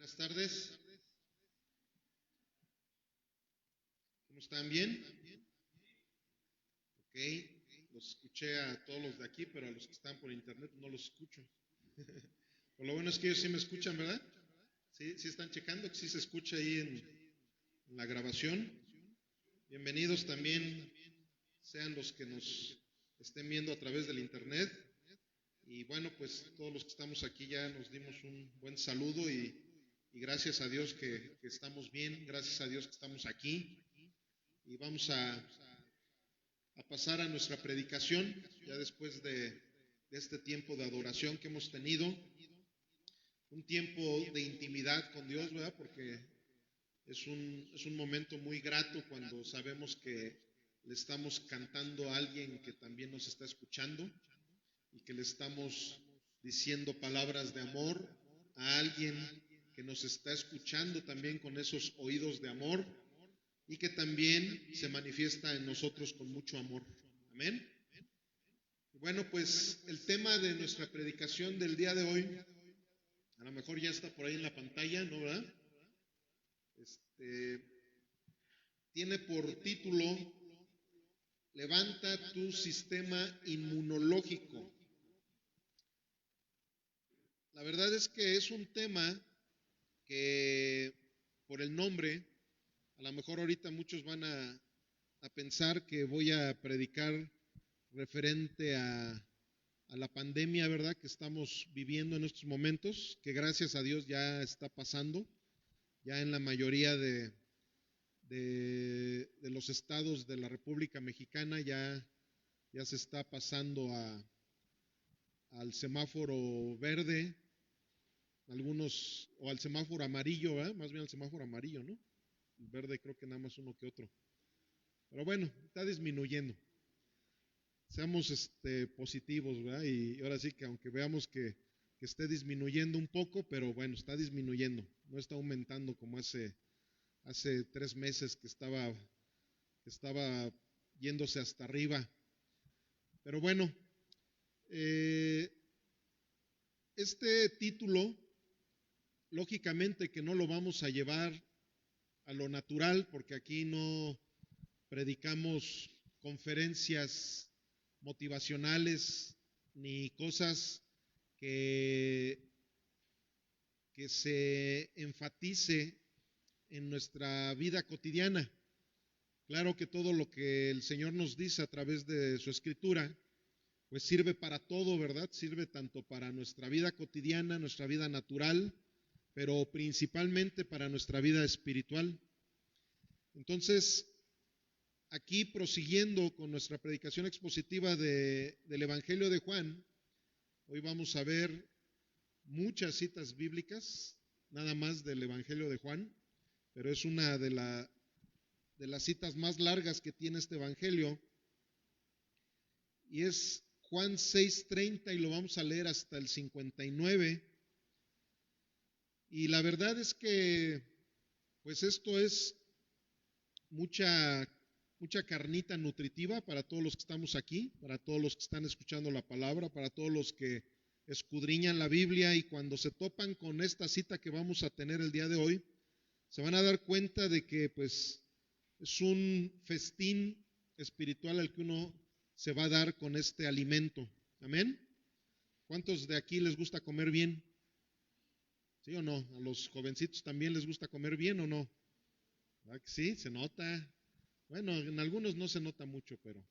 Buenas tardes. ¿Cómo están? ¿Bien? Ok. Los escuché a todos los de aquí, pero a los que están por internet no los escucho. Por lo bueno es que ellos sí me escuchan, ¿verdad? Sí están checando, que sí se escucha ahí en la grabación. Bienvenidos también sean los que nos estén viendo a través del internet. Y bueno, pues todos los que estamos aquí ya nos dimos un buen saludo y gracias a Dios que estamos bien, gracias a Dios que estamos aquí. Y vamos a pasar a nuestra predicación, ya después de este tiempo de adoración que hemos tenido, un tiempo de intimidad con Dios, ¿verdad? Porque es un momento muy grato cuando sabemos que le estamos cantando a alguien que también nos está escuchando y que le estamos diciendo palabras de amor a alguien que nos está escuchando también con esos oídos de amor y que también se manifiesta en nosotros con mucho amor. Amén. Bueno, pues el tema de nuestra predicación del día de hoy, a lo mejor ya está por ahí en la pantalla, ¿no, verdad? Tiene por título Levanta tu sistema inmunológico. La verdad es que es un tema que por el nombre, a lo mejor ahorita muchos van a pensar que voy a predicar referente a la pandemia, ¿verdad?, que estamos viviendo en estos momentos, que gracias a Dios ya está pasando, ya en la mayoría de los estados de la República Mexicana ya se está pasando al semáforo verde, algunos, o al semáforo amarillo, ¿verdad? Más bien al semáforo amarillo, ¿no? El verde creo que nada más uno que otro. Pero bueno, está disminuyendo. Seamos positivos, ¿verdad? Y ahora sí que aunque veamos que esté disminuyendo un poco, pero bueno, está disminuyendo, no está aumentando como hace 3 meses que estaba yéndose hasta arriba. Pero bueno, este título, lógicamente que no lo vamos a llevar a lo natural, porque aquí no predicamos conferencias motivacionales ni cosas que se enfatice en nuestra vida cotidiana. Claro que todo lo que el Señor nos dice a través de su Escritura, pues sirve para todo, ¿verdad? Sirve tanto para nuestra vida cotidiana, nuestra vida natural, pero principalmente para nuestra vida espiritual. Entonces, aquí prosiguiendo con nuestra predicación expositiva del Evangelio de Juan, hoy vamos a ver muchas citas bíblicas, nada más del Evangelio de Juan, pero es una de las citas más largas que tiene este Evangelio, y es Juan 6:30 y lo vamos a leer hasta el 59. Y la verdad es que, pues esto es mucha carnita nutritiva para todos los que estamos aquí, para todos los que están escuchando la palabra, para todos los que escudriñan la Biblia, y cuando se topan con esta cita que vamos a tener el día de hoy, se van a dar cuenta de que pues es un festín espiritual al que uno se va a dar con este alimento. Amén. ¿Cuántos de aquí les gusta comer bien? ¿Sí o no? ¿A los jovencitos también les gusta comer bien o no? ¿Verdad que sí? Se nota. Bueno, en algunos no se nota mucho, pero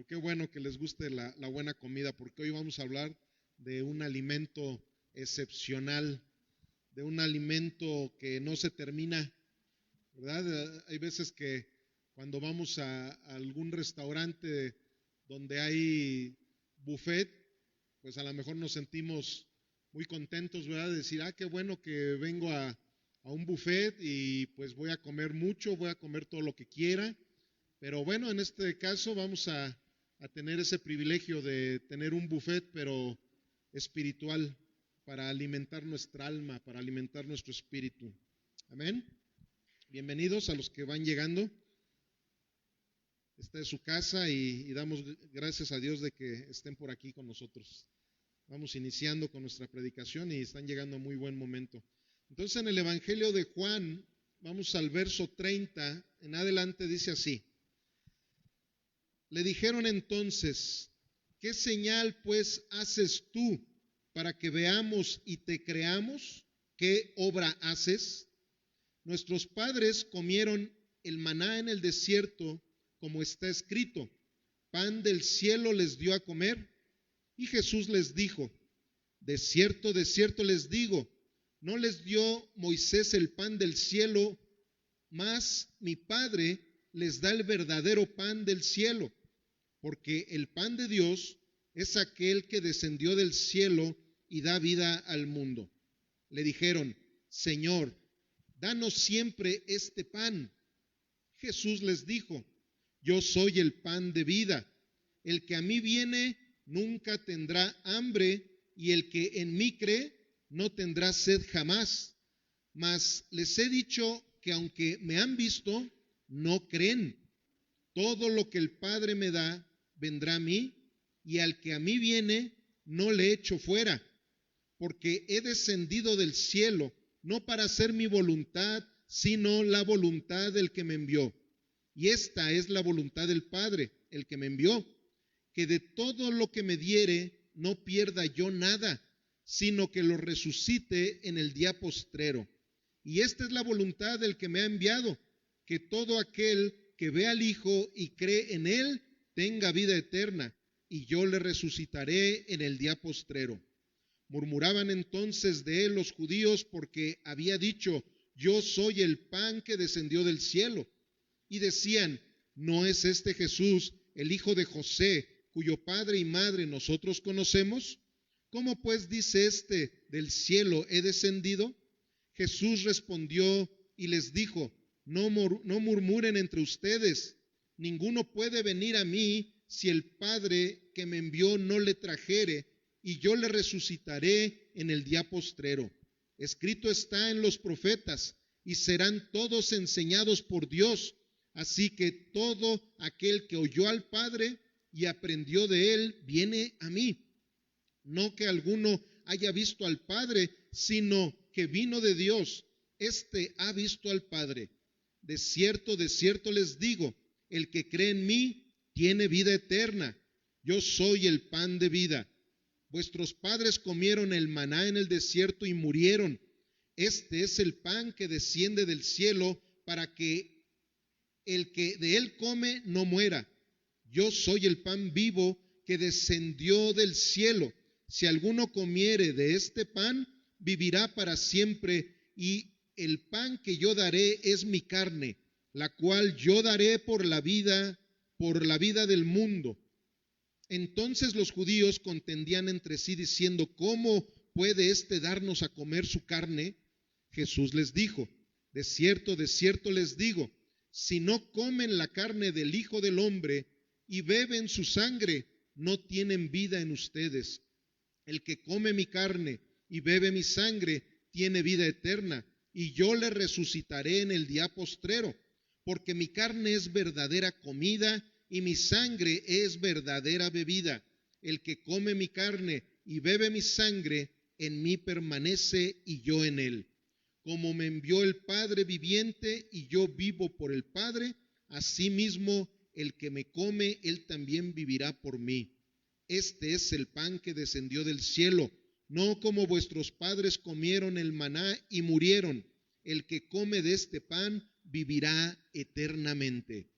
qué bueno que les guste la buena comida, porque hoy vamos a hablar de un alimento excepcional, de un alimento que no se termina, ¿verdad? Hay veces que cuando vamos a algún restaurante donde hay buffet, pues a lo mejor nos sentimos muy contentos, ¿verdad? De decir, qué bueno que vengo a un buffet y pues voy a comer mucho, voy a comer todo lo que quiera. Pero bueno, en este caso vamos a tener ese privilegio de tener un buffet, pero espiritual, para alimentar nuestra alma, para alimentar nuestro espíritu. Amén. Bienvenidos a los que van llegando. Esta es su casa y damos gracias a Dios de que estén por aquí con nosotros. Vamos iniciando con nuestra predicación y están llegando a muy buen momento. Entonces en el Evangelio de Juan, vamos al verso 30, en adelante dice así. Le dijeron entonces, ¿qué señal pues haces tú para que veamos y te creamos? ¿Qué obra haces? Nuestros padres comieron el maná en el desierto, como está escrito, pan del cielo les dio a comer. Y Jesús les dijo, de cierto les digo, no les dio Moisés el pan del cielo, mas mi Padre les da el verdadero pan del cielo, porque el pan de Dios es aquel que descendió del cielo y da vida al mundo. Le dijeron, Señor, danos siempre este pan. Jesús les dijo, yo soy el pan de vida. El que a mí viene nunca tendrá hambre, y el que en mí cree no tendrá sed jamás. Mas les he dicho que aunque me han visto, no creen. Todo lo que el Padre me da vendrá a mí, y al que a mí viene no le echo fuera, porque he descendido del cielo, no para hacer mi voluntad, sino la voluntad del que me envió. Y esta es la voluntad del Padre, el que me envió, que de todo lo que me diere no pierda yo nada, sino que lo resucite en el día postrero. Y esta es la voluntad del que me ha enviado, que todo aquel que ve al Hijo y cree en Él tenga vida eterna, y yo le resucitaré en el día postrero. Murmuraban entonces de él los judíos porque había dicho, yo soy el pan que descendió del cielo. Y decían, ¿no es este Jesús, el hijo de José, cuyo padre y madre nosotros conocemos? ¿Cómo pues dice este, del cielo he descendido? Jesús respondió y les dijo, no murmuren entre ustedes, ninguno puede venir a mí si el Padre que me envió no le trajere, y yo le resucitaré en el día postrero. Escrito está en los profetas, y serán todos enseñados por Dios. Así que todo aquel que oyó al Padre y aprendió de él, viene a mí. No que alguno haya visto al Padre, sino que vino de Dios. Este ha visto al Padre. De cierto les digo, el que cree en mí tiene vida eterna. Yo soy el pan de vida. Vuestros padres comieron el maná en el desierto y murieron. Este es el pan que desciende del cielo para que el que de él come no muera. Yo soy el pan vivo que descendió del cielo. Si alguno comiere de este pan, vivirá para siempre, y el pan que yo daré es mi carne, la cual yo daré por la vida del mundo. Entonces los judíos contendían entre sí diciendo, ¿cómo puede éste darnos a comer su carne? Jesús les dijo, de cierto les digo, si no comen la carne del Hijo del Hombre y beben su sangre, no tienen vida en ustedes. El que come mi carne y bebe mi sangre tiene vida eterna, y yo le resucitaré en el día postrero, porque mi carne es verdadera comida y mi sangre es verdadera bebida. El que come mi carne y bebe mi sangre, en mí permanece y yo en él. Como me envió el Padre viviente y yo vivo por el Padre, asimismo el que me come, él también vivirá por mí. Este es el pan que descendió del cielo, no como vuestros padres comieron el maná y murieron. El que come de este pan vivirá eternamente.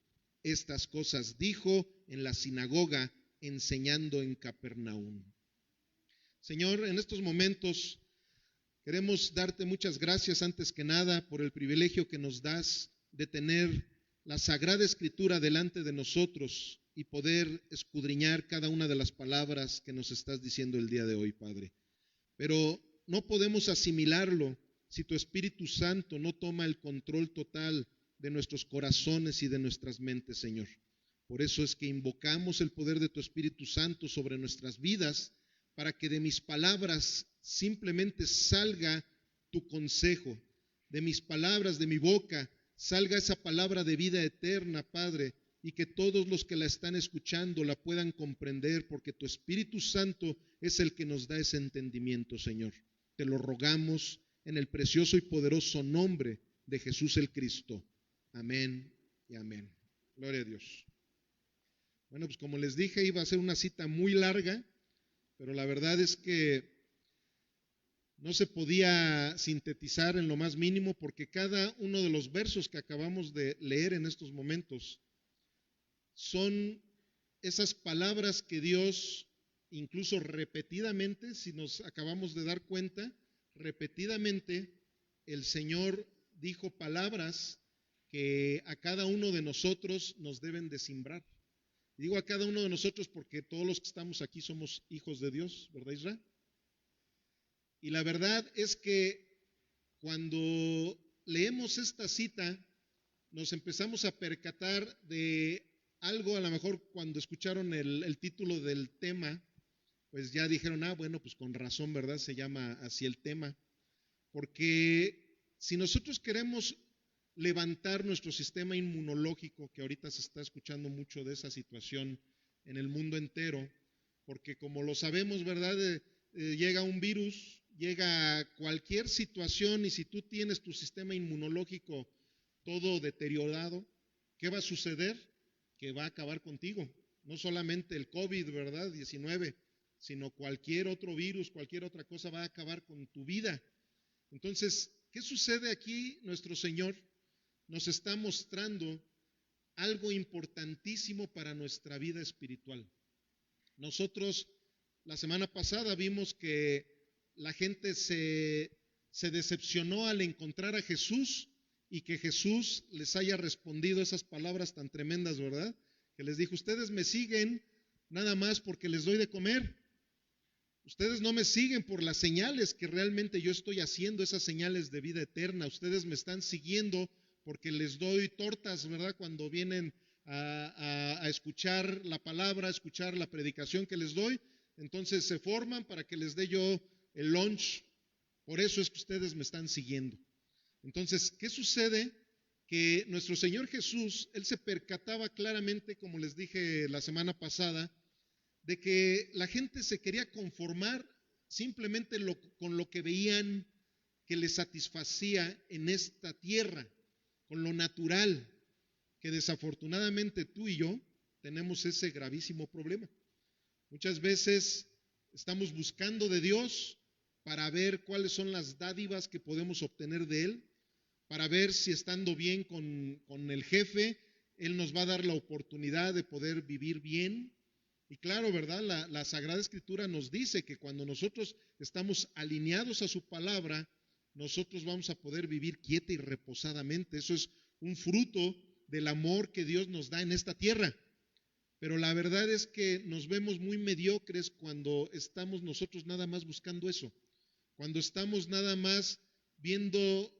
Estas cosas dijo en la sinagoga, enseñando en Capernaum. Señor, en estos momentos queremos darte muchas gracias antes que nada por el privilegio que nos das de tener la Sagrada Escritura delante de nosotros y poder escudriñar cada una de las palabras que nos estás diciendo el día de hoy, Padre. Pero no podemos asimilarlo si tu Espíritu Santo no toma el control total de nuestros corazones y de nuestras mentes, Señor. Por eso es que invocamos el poder de tu Espíritu Santo sobre nuestras vidas, para que de mis palabras simplemente salga tu consejo, de mis palabras, de mi boca, salga esa palabra de vida eterna, Padre, y que todos los que la están escuchando la puedan comprender, porque tu Espíritu Santo es el que nos da ese entendimiento, Señor. Te lo rogamos en el precioso y poderoso nombre de Jesús el Cristo. Amén y amén. Gloria a Dios. Bueno, pues como les dije, iba a ser una cita muy larga, pero la verdad es que no se podía sintetizar en lo más mínimo, porque cada uno de los versos que acabamos de leer en estos momentos son esas palabras que Dios, incluso repetidamente, si nos acabamos de dar cuenta, repetidamente el Señor dijo palabras que a cada uno de nosotros nos deben de simbrar. Digo a cada uno de nosotros porque todos los que estamos aquí somos hijos de Dios, ¿verdad, Israel? Y la verdad es que cuando leemos esta cita, nos empezamos a percatar de algo. A lo mejor cuando escucharon el título del tema, pues ya dijeron, bueno, pues con razón, ¿verdad? Se llama así el tema. Porque si nosotros queremos levantar nuestro sistema inmunológico, que ahorita se está escuchando mucho de esa situación en el mundo entero, porque como lo sabemos, ¿verdad? Llega un virus, llega cualquier situación, y si tú tienes tu sistema inmunológico todo deteriorado, ¿qué va a suceder? Que va a acabar contigo. No solamente el COVID, ¿verdad? 19, sino cualquier otro virus, cualquier otra cosa va a acabar con tu vida. Entonces, ¿qué sucede aquí? Nuestro Señor nos está mostrando algo importantísimo para nuestra vida espiritual. Nosotros la semana pasada vimos que la gente se decepcionó al encontrar a Jesús y que Jesús les haya respondido esas palabras tan tremendas, ¿verdad? Que les dijo, ustedes me siguen nada más porque les doy de comer. Ustedes no me siguen por las señales que realmente yo estoy haciendo, esas señales de vida eterna. Ustedes me están siguiendo porque les doy tortas, ¿verdad? Cuando vienen a escuchar la palabra, a escuchar la predicación que les doy, entonces se forman para que les dé yo el lunch. Por eso es que ustedes me están siguiendo. Entonces, ¿qué sucede? Que nuestro Señor Jesús, Él se percataba claramente, como les dije la semana pasada, de que la gente se quería conformar simplemente con lo que veían que les satisfacía en esta tierra, con lo natural, que desafortunadamente tú y yo tenemos ese gravísimo problema. Muchas veces estamos buscando de Dios para ver cuáles son las dádivas que podemos obtener de Él, para ver si estando bien con el jefe, Él nos va a dar la oportunidad de poder vivir bien. Y claro, ¿verdad? La Sagrada Escritura nos dice que cuando nosotros estamos alineados a su palabra, nosotros vamos a poder vivir quieta y reposadamente. Eso es un fruto del amor que Dios nos da en esta tierra. Pero la verdad es que nos vemos muy mediocres cuando estamos nosotros nada más buscando eso. Cuando estamos nada más viendo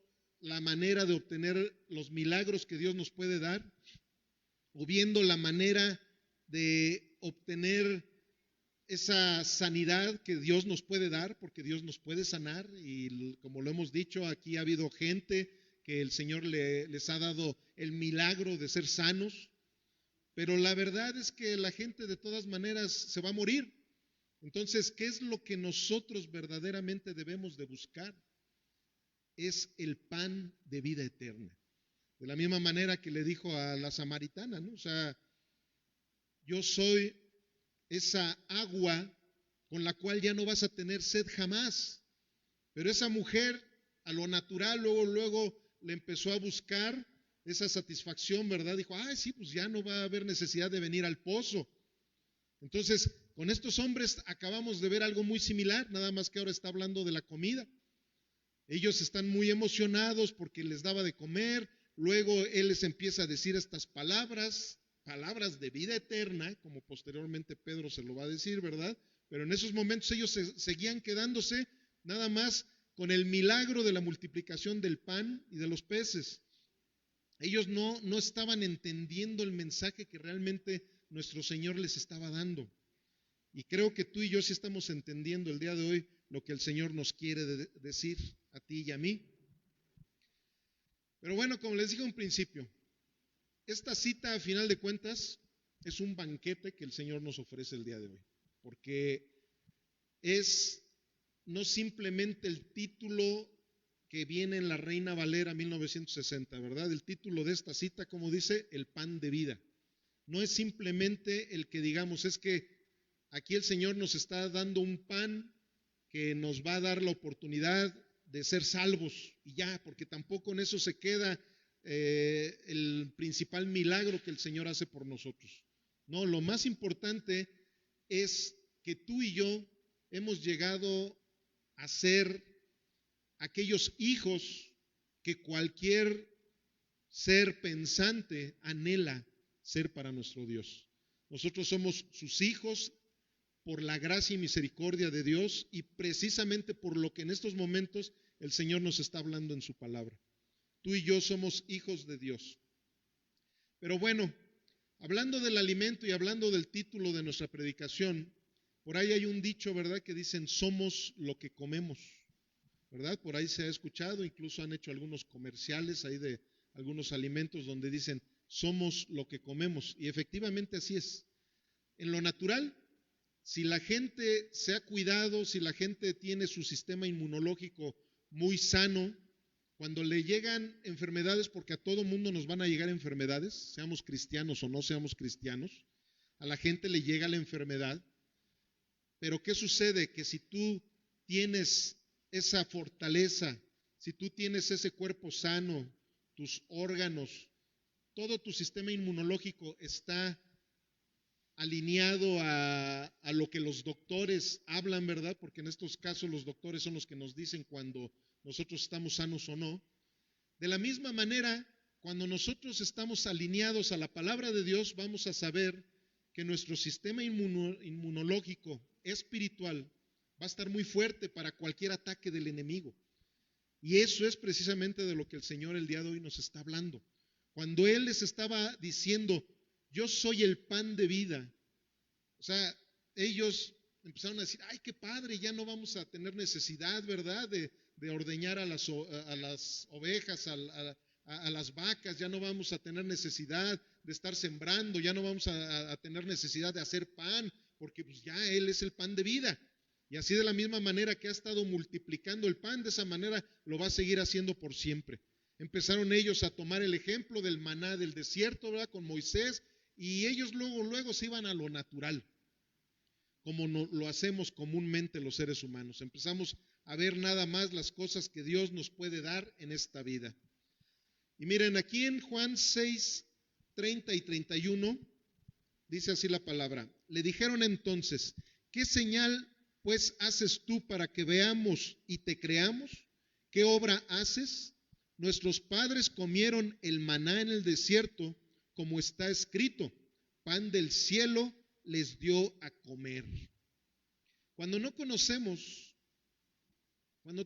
la manera de obtener los milagros que Dios nos puede dar, o viendo la manera de obtener esa sanidad que Dios nos puede dar, porque Dios nos puede sanar, y como lo hemos dicho, aquí ha habido gente que el Señor les ha dado el milagro de ser sanos, pero la verdad es que la gente de todas maneras se va a morir. Entonces, ¿qué es lo que nosotros verdaderamente debemos de buscar? Es el pan de vida eterna. De la misma manera que le dijo a la samaritana, ¿no? O sea, yo soy esa agua con la cual ya no vas a tener sed jamás. Pero esa mujer, a lo natural, luego le empezó a buscar esa satisfacción, ¿verdad? Dijo, sí, pues ya no va a haber necesidad de venir al pozo. Entonces, con estos hombres acabamos de ver algo muy similar, nada más que ahora está hablando de la comida. Ellos están muy emocionados porque les daba de comer, luego Él les empieza a decir estas palabras de vida eterna, como posteriormente Pedro se lo va a decir, ¿verdad? Pero en esos momentos ellos seguían quedándose nada más con el milagro de la multiplicación del pan y de los peces. Ellos no estaban entendiendo el mensaje que realmente nuestro Señor les estaba dando. Y creo que tú y yo sí estamos entendiendo el día de hoy lo que el Señor nos quiere decir a ti y a mí. Pero bueno, como les dije en principio, esta cita a final de cuentas es un banquete que el Señor nos ofrece el día de hoy, porque es no simplemente el título que viene en la Reina Valera 1960, ¿verdad? El título de esta cita, como dice, el pan de vida. No es simplemente el que digamos, es que aquí el Señor nos está dando un pan que nos va a dar la oportunidad de ser salvos y ya, porque tampoco en eso se queda el principal milagro que el Señor hace por nosotros. No, lo más importante es que tú y yo hemos llegado a ser aquellos hijos que cualquier ser pensante anhela ser para nuestro Dios. Nosotros somos sus hijos por la gracia y misericordia de Dios y precisamente por lo que en estos momentos el Señor nos está hablando en su palabra. Tú y yo somos hijos de Dios. Pero bueno, hablando del alimento y hablando del título de nuestra predicación, por ahí hay un dicho, ¿verdad?, que dicen, somos lo que comemos, ¿verdad? Por ahí se ha escuchado, incluso han hecho algunos comerciales ahí de algunos alimentos donde dicen, somos lo que comemos. Y efectivamente así es. En lo natural, si la gente se ha cuidado, si la gente tiene su sistema inmunológico muy sano, cuando le llegan enfermedades, porque a todo mundo nos van a llegar enfermedades, seamos cristianos o no seamos cristianos, a la gente le llega la enfermedad, pero ¿qué sucede? Que si tú tienes esa fortaleza, si tú tienes ese cuerpo sano, tus órganos, todo tu sistema inmunológico está alineado a lo que los doctores hablan, ¿verdad? Porque en estos casos los doctores son los que nos dicen cuando nosotros estamos sanos o no. De la misma manera, cuando nosotros estamos alineados a la palabra de Dios, vamos a saber que nuestro sistema inmunológico espiritual va a estar muy fuerte para cualquier ataque del enemigo. Y eso es precisamente de lo que el Señor el día de hoy nos está hablando. Cuando Él les estaba diciendo, yo soy el pan de vida, o sea, ellos empezaron a decir, ay, qué padre, ya no vamos a tener necesidad, ¿verdad?, de ordeñar a las ovejas, a las vacas, ya no vamos a tener necesidad de estar sembrando, ya no vamos a tener necesidad de hacer pan, porque pues ya Él es el pan de vida. Y así de la misma manera que ha estado multiplicando el pan, de esa manera lo va a seguir haciendo por siempre. Empezaron ellos a tomar el ejemplo del maná del desierto, ¿verdad?, con Moisés, y ellos luego se iban a lo natural, como lo hacemos comúnmente los seres humanos. Empezamos a ver nada más las cosas que Dios nos puede dar en esta vida. Y miren, aquí en Juan 6, 30 y 31, dice así la palabra. Le dijeron entonces, ¿qué señal pues haces tú para que veamos y te creamos? ¿Qué obra haces? Nuestros padres comieron el maná en el desierto, como está escrito, pan del cielo les dio a comer. Cuando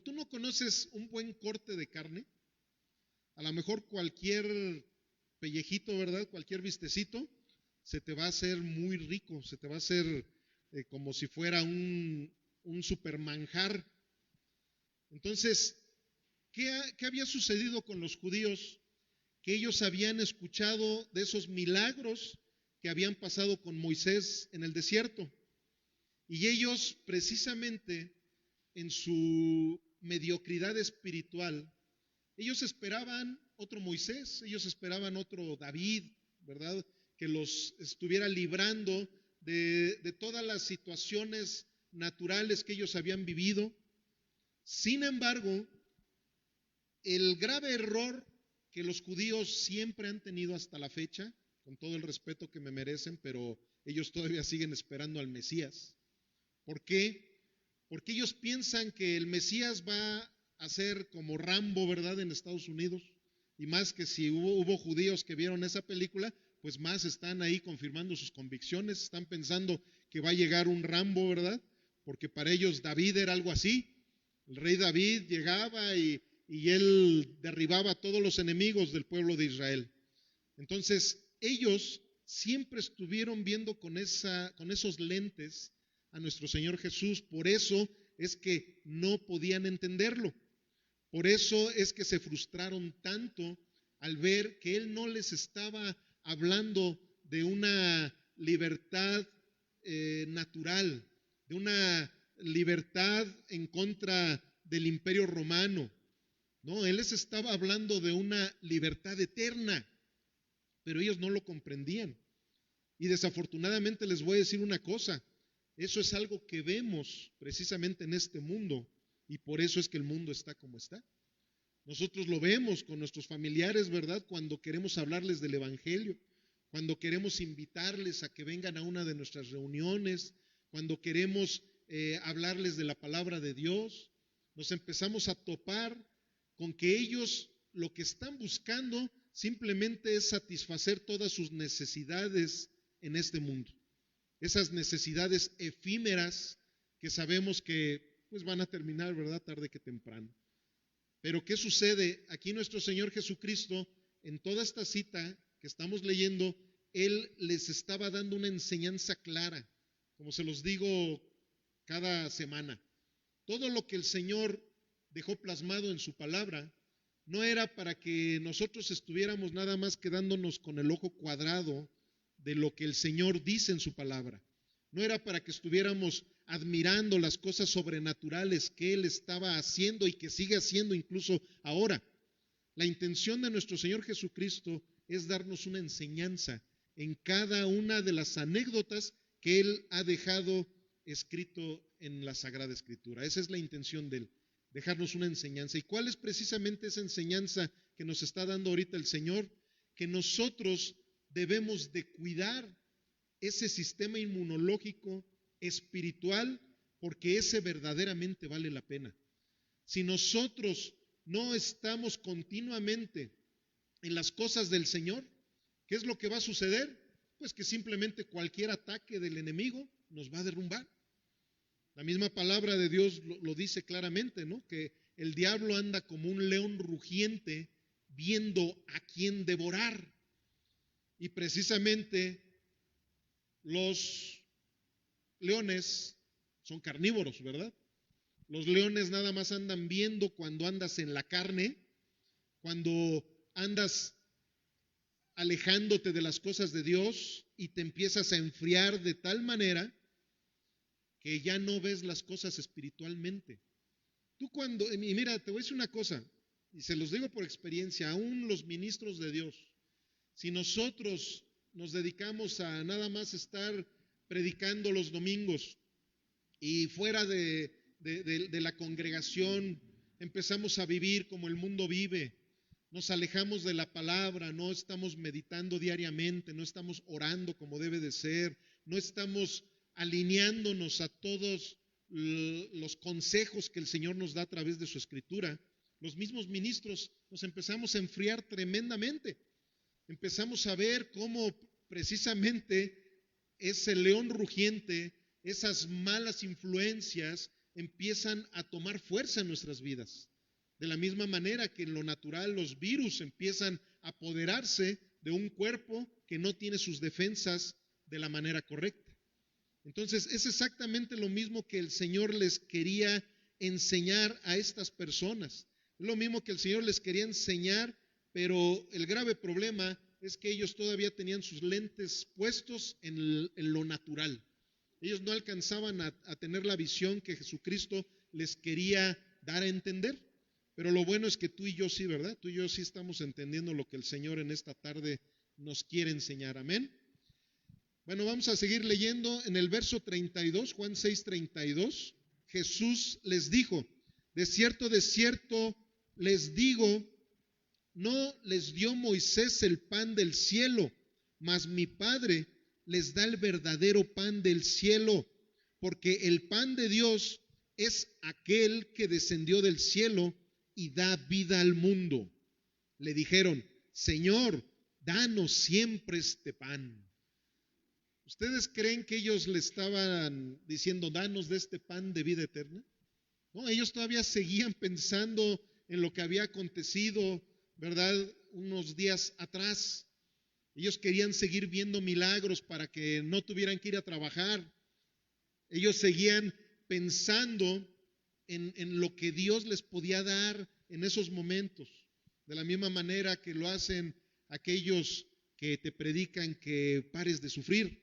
tú no conoces un buen corte de carne, a lo mejor cualquier pellejito, ¿verdad?, cualquier vistecito, se te va a hacer muy rico, se te va a hacer como si fuera un super manjar. Entonces, ¿qué había sucedido con los judíos? Que ellos habían escuchado de esos milagros que habían pasado con Moisés en el desierto. Y ellos, precisamente, en su mediocridad espiritual, ellos esperaban otro Moisés, ellos esperaban otro David, ¿verdad?, que los estuviera librando de todas las situaciones naturales que ellos habían vivido. Sin embargo, el grave error que los judíos siempre han tenido hasta la fecha, con todo el respeto que me merecen, pero ellos todavía siguen esperando al Mesías. ¿Por qué? Porque ellos piensan que el Mesías va a ser como Rambo, ¿verdad?, en Estados Unidos. Y más que si hubo judíos que vieron esa película, pues más están ahí confirmando sus convicciones, están pensando que va a llegar un Rambo, ¿verdad? Porque para ellos David era algo así. El rey David llegaba y él derribaba a todos los enemigos del pueblo de Israel. Entonces, ellos siempre estuvieron viendo con esos lentes a nuestro Señor Jesús. Por eso es que no podían entenderlo. Por eso es que se frustraron tanto al ver que Él no les estaba hablando de una libertad natural, de una libertad en contra del Imperio Romano, No, Él les estaba hablando de una libertad eterna, pero ellos no lo comprendían. Y desafortunadamente les voy a decir una cosa, eso es algo que vemos precisamente en este mundo y por eso es que el mundo está como está. Nosotros lo vemos con nuestros familiares, ¿verdad? Cuando queremos hablarles del Evangelio, cuando queremos invitarles a que vengan a una de nuestras reuniones, cuando queremos hablarles de la palabra de Dios, nos empezamos a topar con que ellos lo que están buscando simplemente es satisfacer todas sus necesidades en este mundo. Esas necesidades efímeras que sabemos que pues van a terminar, ¿verdad? Tarde que temprano. Pero ¿qué sucede? Aquí nuestro Señor Jesucristo, en toda esta cita que estamos leyendo, Él les estaba dando una enseñanza clara, como se los digo cada semana. Todo lo que el Señor dejó plasmado en su palabra no era para que nosotros estuviéramos nada más quedándonos con el ojo cuadrado de lo que el Señor dice en su palabra. No era para que estuviéramos admirando las cosas sobrenaturales que Él estaba haciendo y que sigue haciendo incluso ahora. La intención de nuestro Señor Jesucristo es darnos una enseñanza en cada una de las anécdotas que Él ha dejado escrito en la Sagrada Escritura. Esa es la intención de Él, dejarnos una enseñanza. ¿Y cuál es precisamente esa enseñanza que nos está dando ahorita el Señor? Que nosotros debemos de cuidar ese sistema inmunológico espiritual, porque ese verdaderamente vale la pena. Si nosotros no estamos continuamente en las cosas del Señor, ¿qué es lo que va a suceder? Pues que simplemente cualquier ataque del enemigo nos va a derrumbar. La misma palabra de Dios lo dice claramente, ¿no? Que el diablo anda como un león rugiente viendo a quién devorar. Y precisamente los leones son carnívoros, ¿verdad? Los leones nada más andan viendo cuando andas en la carne, cuando andas alejándote de las cosas de Dios y te empiezas a enfriar de tal manera que ya no ves las cosas espiritualmente. Tú cuando, y mira, te voy a decir una cosa, y se los digo por experiencia, aún los ministros de Dios, si nosotros nos dedicamos a nada más estar predicando los domingos y fuera de la congregación empezamos a vivir como el mundo vive, nos alejamos de la palabra, no estamos meditando diariamente, no estamos orando como debe de ser, no estamos alineándonos a todos los consejos que el Señor nos da a través de su Escritura, los mismos ministros nos empezamos a enfriar tremendamente. Empezamos a ver cómo precisamente ese león rugiente, esas malas influencias empiezan a tomar fuerza en nuestras vidas. De la misma manera que en lo natural los virus empiezan a apoderarse de un cuerpo que no tiene sus defensas de la manera correcta. Entonces es exactamente lo mismo que el Señor les quería enseñar a estas personas. Es lo mismo que el Señor les quería enseñar, pero el grave problema es que ellos todavía tenían sus lentes puestos en lo natural. Ellos no alcanzaban a tener la visión que Jesucristo les quería dar a entender. Pero lo bueno es que tú y yo sí, ¿verdad? Tú y yo sí estamos entendiendo lo que el Señor en esta tarde nos quiere enseñar. Amén. Bueno, vamos a seguir leyendo en el verso 32, Juan 6:32. Jesús les dijo, de cierto les digo, no les dio Moisés el pan del cielo, mas mi Padre les da el verdadero pan del cielo, porque el pan de Dios es aquel que descendió del cielo y da vida al mundo. Le dijeron, Señor, danos siempre este pan. ¿Ustedes creen que ellos le estaban diciendo, danos de este pan de vida eterna? No, ellos todavía seguían pensando en lo que había acontecido, ¿verdad? Unos días atrás. Ellos querían seguir viendo milagros para que no tuvieran que ir a trabajar. Ellos seguían pensando en lo que Dios les podía dar en esos momentos. De la misma manera que lo hacen aquellos que te predican que pares de sufrir.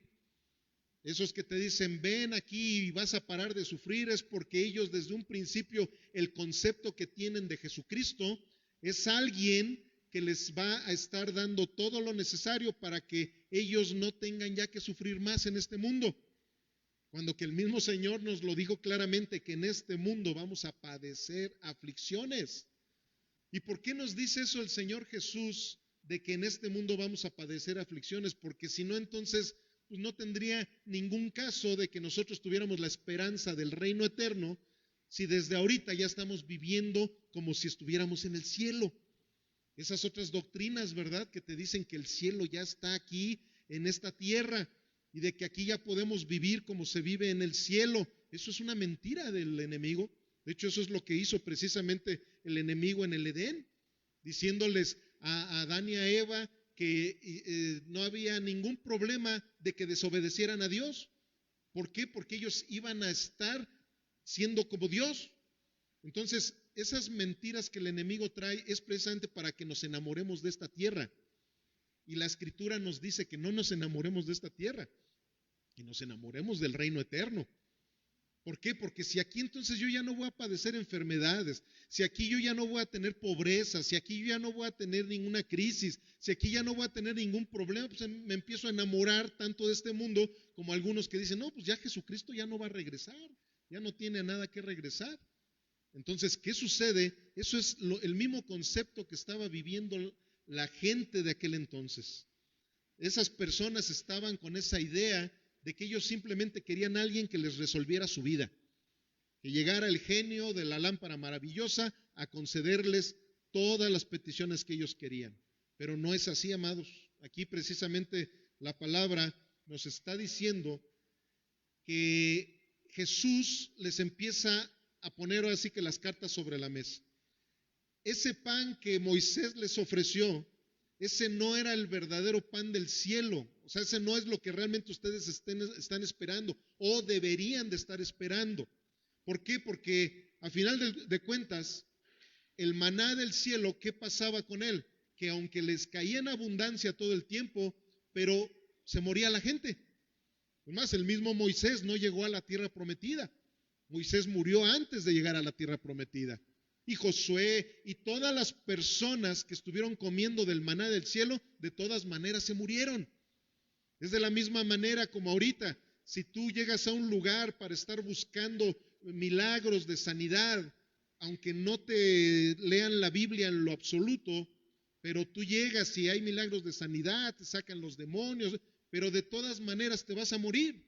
Esos que te dicen, ven aquí y vas a parar de sufrir, es porque ellos desde un principio el concepto que tienen de Jesucristo es alguien que les va a estar dando todo lo necesario para que ellos no tengan ya que sufrir más en este mundo. Cuando que el mismo Señor nos lo dijo claramente, que en este mundo vamos a padecer aflicciones. ¿Y por qué nos dice eso el Señor Jesús, de que en este mundo vamos a padecer aflicciones? Porque si no, entonces pues no tendría ningún caso de que nosotros tuviéramos la esperanza del reino eterno, si desde ahorita ya estamos viviendo como si estuviéramos en el cielo. Esas otras doctrinas, ¿verdad?, que te dicen que el cielo ya está aquí en esta tierra y de que aquí ya podemos vivir como se vive en el cielo. Eso es una mentira del enemigo. De hecho, eso es lo que hizo precisamente el enemigo en el Edén, diciéndoles a Adán y a Eva que no había ningún problema de que desobedecieran a Dios. ¿Por qué? Porque ellos iban a estar siendo como Dios. Entonces, esas mentiras que el enemigo trae es precisamente para que nos enamoremos de esta tierra. Y la Escritura nos dice que no nos enamoremos de esta tierra, que nos enamoremos del reino eterno. ¿Por qué? Porque si aquí entonces yo ya no voy a padecer enfermedades, si aquí yo ya no voy a tener pobreza, si aquí yo ya no voy a tener ninguna crisis, si aquí ya no voy a tener ningún problema, pues me empiezo a enamorar tanto de este mundo como algunos que dicen, no, pues ya Jesucristo ya no va a regresar, ya no tiene nada que regresar. Entonces, ¿qué sucede? Eso es el mismo concepto que estaba viviendo la gente de aquel entonces. Esas personas estaban con esa idea de que ellos simplemente querían a alguien que les resolviera su vida, que llegara el genio de la lámpara maravillosa a concederles todas las peticiones que ellos querían. Pero no es así, amados. Aquí precisamente la palabra nos está diciendo que Jesús les empieza a poner así que las cartas sobre la mesa. Ese pan que Moisés les ofreció, ese no era el verdadero pan del cielo. O sea, ese no es lo que realmente ustedes están esperando o deberían de estar esperando. ¿Por qué? Porque a final de cuentas, el maná del cielo, ¿qué pasaba con él? Que aunque les caía en abundancia todo el tiempo, pero se moría la gente. Además, el mismo Moisés no llegó a la tierra prometida. Moisés murió antes de llegar a la tierra prometida. Y Josué y todas las personas que estuvieron comiendo del maná del cielo, de todas maneras se murieron. Es de la misma manera como ahorita, si tú llegas a un lugar para estar buscando milagros de sanidad, aunque no te lean la Biblia en lo absoluto, pero tú llegas y hay milagros de sanidad, te sacan los demonios, pero de todas maneras te vas a morir.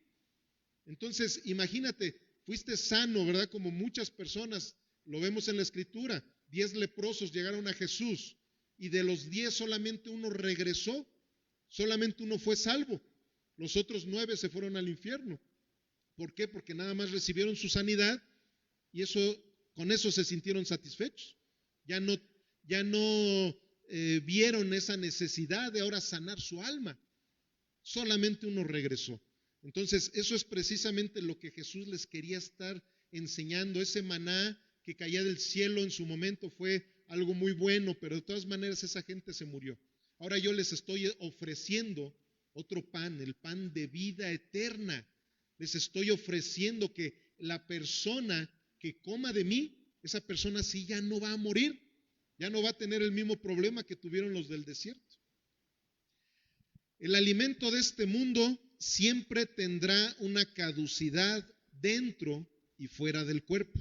Entonces, imagínate, fuiste sano, ¿verdad? Como muchas personas, lo vemos en la Escritura, 10 leprosos llegaron a Jesús y de los 10 solamente uno regresó, solamente uno fue salvo, los otros 9 se fueron al infierno. ¿Por qué? Porque nada más recibieron su sanidad y con eso se sintieron satisfechos. Ya no vieron esa necesidad de ahora sanar su alma. Solamente uno regresó. Entonces, eso es precisamente lo que Jesús les quería estar enseñando. Ese maná que caía del cielo en su momento fue algo muy bueno, pero de todas maneras esa gente se murió. Ahora yo les estoy ofreciendo otro pan, el pan de vida eterna. Les estoy ofreciendo que la persona que coma de mí, esa persona sí ya no va a morir, ya no va a tener el mismo problema que tuvieron los del desierto. El alimento de este mundo siempre tendrá una caducidad dentro y fuera del cuerpo,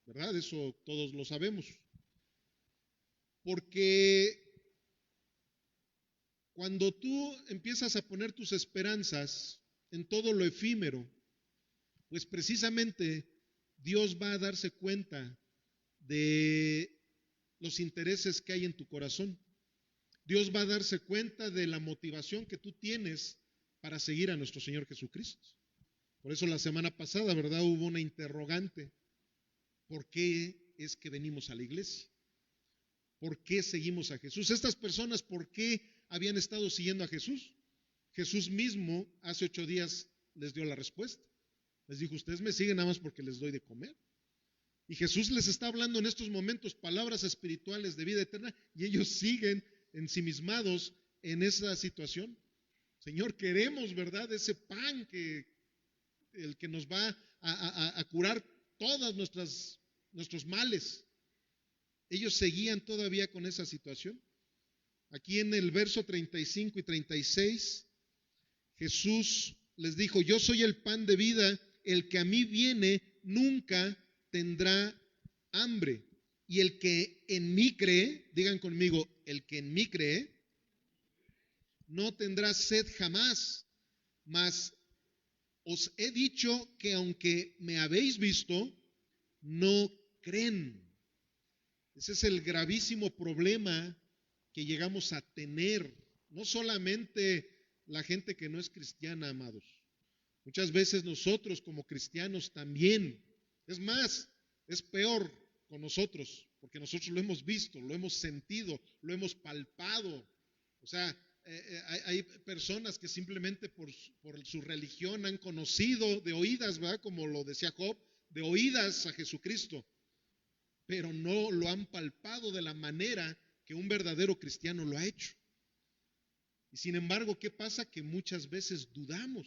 ¿verdad? Eso todos lo sabemos. Porque cuando tú empiezas a poner tus esperanzas en todo lo efímero, pues precisamente Dios va a darse cuenta de los intereses que hay en tu corazón. Dios va a darse cuenta de la motivación que tú tienes para seguir a nuestro Señor Jesucristo. Por eso la semana pasada, ¿verdad? Hubo una interrogante. ¿Por qué es que venimos a la iglesia? ¿Por qué seguimos a Jesús? Estas personas, ¿por qué habían estado siguiendo a Jesús? Jesús mismo hace 8 días les dio la respuesta. Les dijo, ustedes me siguen nada más porque les doy de comer. Y Jesús les está hablando en estos momentos palabras espirituales de vida eterna y ellos siguen ensimismados en esa situación. Señor, queremos, ¿verdad? Ese pan el que nos va a curar todos nuestros males. Ellos seguían todavía con esa situación. Aquí en el verso 35 y 36, Jesús les dijo: yo soy el pan de vida, el que a mí viene nunca tendrá hambre. Y el que en mí cree, digan conmigo, el que en mí cree, no tendrá sed jamás. Mas os he dicho que aunque me habéis visto, no creen. Ese es el gravísimo problema que llegamos a tener. No solamente la gente que no es cristiana, amados. Muchas veces nosotros como cristianos también. Es más, es peor con nosotros, porque nosotros lo hemos visto, lo hemos sentido, lo hemos palpado. O sea, hay personas que simplemente por su religión han conocido de oídas, ¿verdad? Como lo decía Job, de oídas a Jesucristo, pero no lo han palpado de la manera que un verdadero cristiano lo ha hecho. Y sin embargo, ¿qué pasa? Que muchas veces dudamos,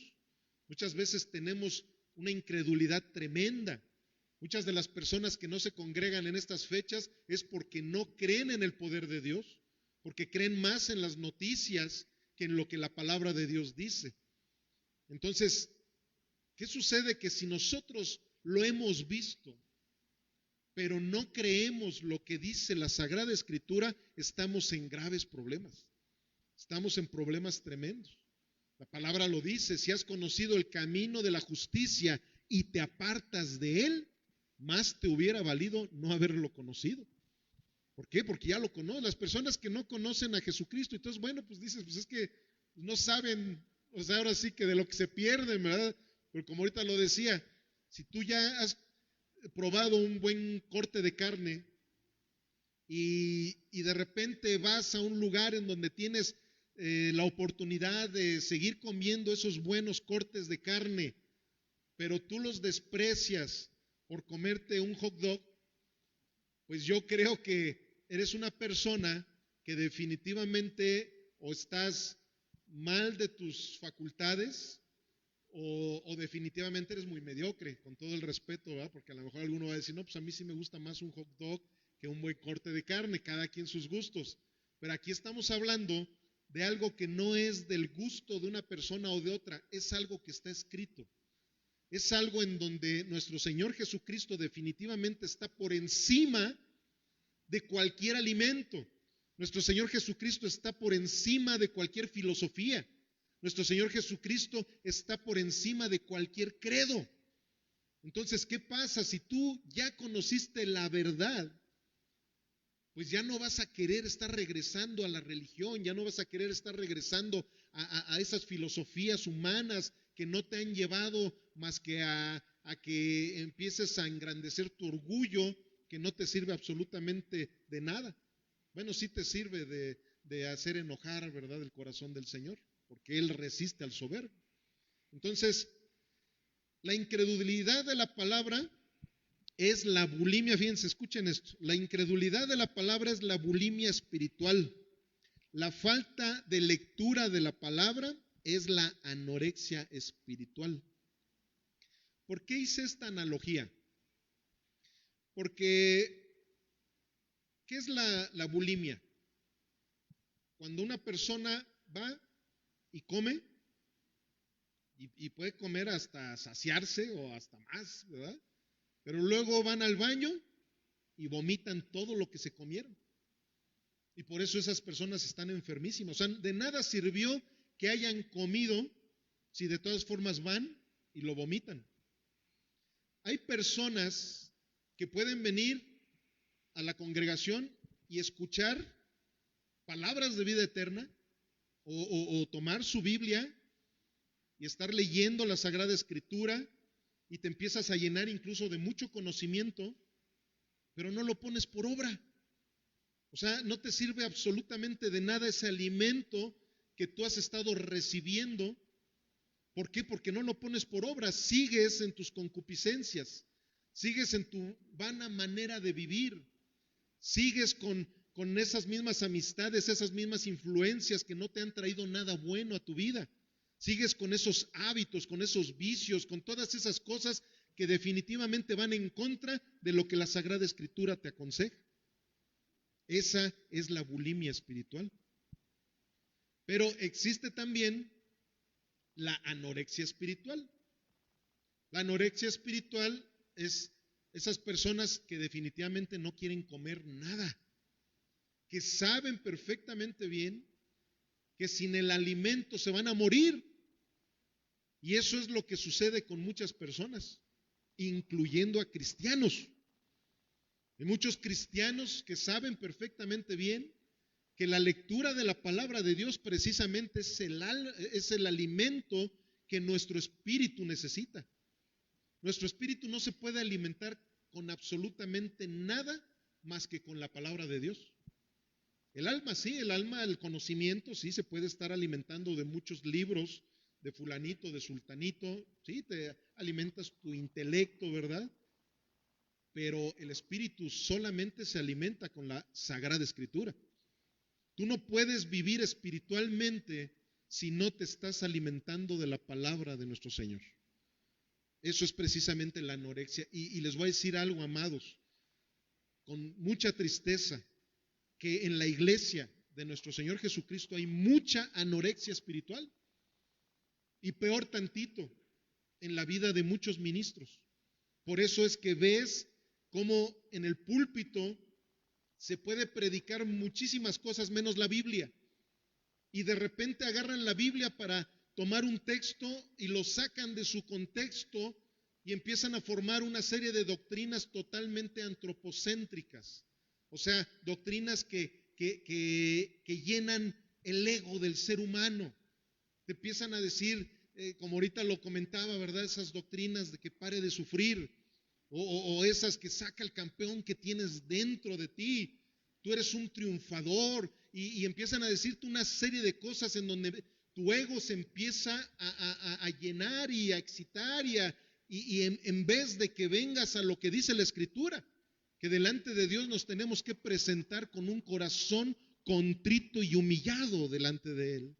muchas veces tenemos una incredulidad tremenda. Muchas de las personas que no se congregan en estas fechas es porque no creen en el poder de Dios, porque creen más en las noticias que en lo que la palabra de Dios dice. Entonces, ¿qué sucede? Que si nosotros lo hemos visto, pero no creemos lo que dice la Sagrada Escritura, estamos en graves problemas. Estamos en problemas tremendos. La palabra lo dice: si has conocido el camino de la justicia y te apartas de él, más te hubiera valido no haberlo conocido. ¿Por qué? Porque ya lo conocen. Las personas que no conocen a Jesucristo, entonces, bueno, pues dices, pues es que no saben, o sea, ahora sí que de lo que se pierden, ¿verdad? Pero como ahorita lo decía, si tú ya has probado un buen corte de carne y de repente vas a un lugar en donde tienes la oportunidad de seguir comiendo esos buenos cortes de carne, pero tú los desprecias por comerte un hot dog, pues yo creo que eres una persona que definitivamente o estás mal de tus facultades o definitivamente eres muy mediocre, con todo el respeto, ¿verdad? Porque a lo mejor alguno va a decir, no, pues a mí sí me gusta más un hot dog que un buen corte de carne, cada quien sus gustos. Pero aquí estamos hablando de algo que no es del gusto de una persona o de otra, es algo que está escrito. Es algo en donde nuestro Señor Jesucristo definitivamente está por encima de cualquier alimento. Nuestro Señor Jesucristo está por encima de cualquier filosofía. Nuestro Señor Jesucristo está por encima de cualquier credo. Entonces, ¿qué pasa? Si tú ya conociste la verdad, pues ya no vas a querer estar regresando a la religión, ya no vas a querer estar regresando a esas filosofías humanas que no te han llevado más que a que empieces a engrandecer tu orgullo, que no te sirve absolutamente de nada. Bueno, sí te sirve de hacer enojar, ¿verdad?, el corazón del Señor, porque Él resiste al soberbio. Entonces, la incredulidad de la palabra es la bulimia. Fíjense, escuchen esto. La incredulidad de la palabra es la bulimia espiritual. La falta de lectura de la palabra es la anorexia espiritual. ¿Por qué hice esta analogía? Porque, ¿qué es la bulimia? Cuando una persona va y come, y puede comer hasta saciarse o hasta más, ¿verdad? Pero luego van al baño y vomitan todo lo que se comieron. Y por eso esas personas están enfermísimas. O sea, de nada sirvió que hayan comido si de todas formas van y lo vomitan. Hay personas que pueden venir a la congregación y escuchar palabras de vida eterna o tomar su Biblia y estar leyendo la Sagrada Escritura y te empiezas a llenar incluso de mucho conocimiento, pero no lo pones por obra. O sea, no te sirve absolutamente de nada ese alimento que tú has estado recibiendo. ¿Por qué? Porque no lo pones por obra. Sigues en tus concupiscencias, sigues en tu vana manera de vivir, sigues con esas mismas amistades, esas mismas influencias que no te han traído nada bueno a tu vida. Sigues con esos hábitos, con esos vicios, con todas esas cosas que definitivamente van en contra de lo que la Sagrada Escritura te aconseja. Esa es la bulimia espiritual. Pero existe también la anorexia espiritual. La anorexia espiritual es esas personas que definitivamente no quieren comer nada, que saben perfectamente bien que sin el alimento se van a morir. Y eso es lo que sucede con muchas personas, incluyendo a cristianos. Hay muchos cristianos que saben perfectamente bien que la lectura de la palabra de Dios precisamente es el alimento que nuestro espíritu necesita. Nuestro espíritu no se puede alimentar con absolutamente nada más que con la palabra de Dios. El alma sí, el conocimiento sí se puede estar alimentando de muchos libros, de fulanito, de sultanito, sí, te alimentas tu intelecto, ¿verdad? Pero el espíritu solamente se alimenta con la Sagrada Escritura. Tú no puedes vivir espiritualmente si no te estás alimentando de la palabra de nuestro Señor. Eso es precisamente la anorexia. Y les voy a decir algo, amados, con mucha tristeza, que en la iglesia de nuestro Señor Jesucristo hay mucha anorexia espiritual. Y peor tantito, en la vida de muchos ministros. Por eso es que ves cómo en el púlpito se puede predicar muchísimas cosas menos la Biblia. Y de repente agarran la Biblia para tomar un texto y lo sacan de su contexto y empiezan a formar una serie de doctrinas totalmente antropocéntricas. O sea, doctrinas que llenan el ego del ser humano. Te empiezan a decir, como ahorita lo comentaba, ¿verdad? Esas doctrinas de que pare de sufrir, o esas que saca el campeón que tienes dentro de ti. Tú eres un triunfador, y empiezan a decirte una serie de cosas en donde tu ego se empieza a llenar y a excitar, y en vez de que vengas a lo que dice la Escritura, que delante de Dios nos tenemos que presentar con un corazón contrito y humillado delante de Él.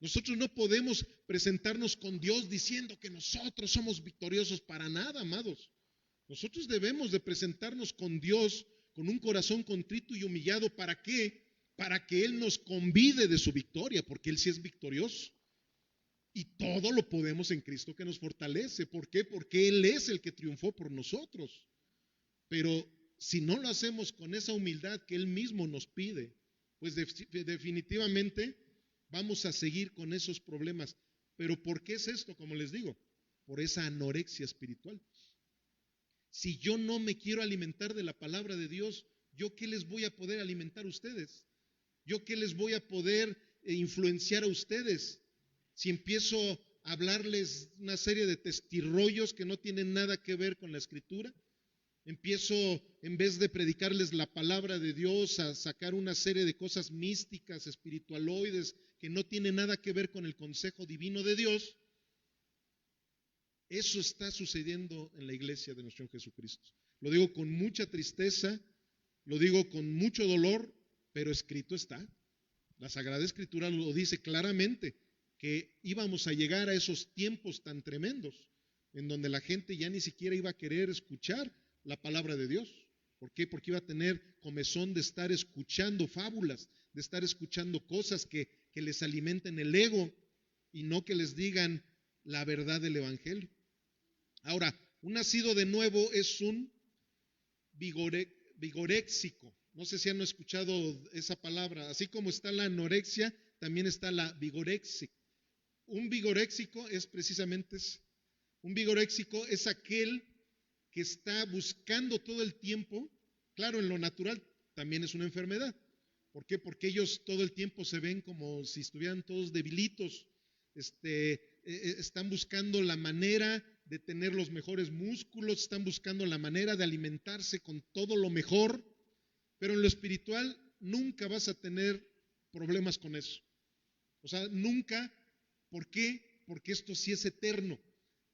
Nosotros no podemos presentarnos con Dios diciendo que nosotros somos victoriosos para nada, amados. Nosotros debemos de presentarnos con Dios con un corazón contrito y humillado. ¿Para qué? Para que Él nos convide de su victoria, porque Él sí es victorioso. Y todo lo podemos en Cristo que nos fortalece. ¿Por qué? Porque Él es el que triunfó por nosotros. Pero si no lo hacemos con esa humildad que Él mismo nos pide, pues definitivamente vamos a seguir con esos problemas. ¿Pero por qué es esto? Como les digo, por esa anorexia espiritual. Si yo no me quiero alimentar de la palabra de Dios, ¿yo qué les voy a poder alimentar a ustedes? ¿Yo qué les voy a poder influenciar a ustedes? Si empiezo a hablarles una serie de testirrollos que no tienen nada que ver con la Escritura, empiezo, en vez de predicarles la palabra de Dios, a sacar una serie de cosas místicas, espiritualoides, que no tienen nada que ver con el consejo divino de Dios. Eso está sucediendo en la iglesia de nuestro Señor Jesucristo. Lo digo con mucha tristeza, lo digo con mucho dolor, pero escrito está. La Sagrada Escritura lo dice claramente, que íbamos a llegar a esos tiempos tan tremendos, en donde la gente ya ni siquiera iba a querer escuchar la palabra de Dios. ¿Por qué? Porque iba a tener comezón de estar escuchando fábulas, de estar escuchando cosas que les alimenten el ego y no que les digan la verdad del Evangelio. Ahora, un nacido de nuevo es un vigoréxico. No sé si han escuchado esa palabra. Así como está la anorexia, también está la vigorexia. Un vigoréxico es aquel que está buscando todo el tiempo. Claro, en lo natural también es una enfermedad. ¿Por qué? Porque ellos todo el tiempo se ven como si estuvieran todos debilitos. Están buscando la manera de tener los mejores músculos, están buscando la manera de alimentarse con todo lo mejor, pero en lo espiritual nunca vas a tener problemas con eso. O sea, nunca. ¿Por qué? Porque esto sí es eterno.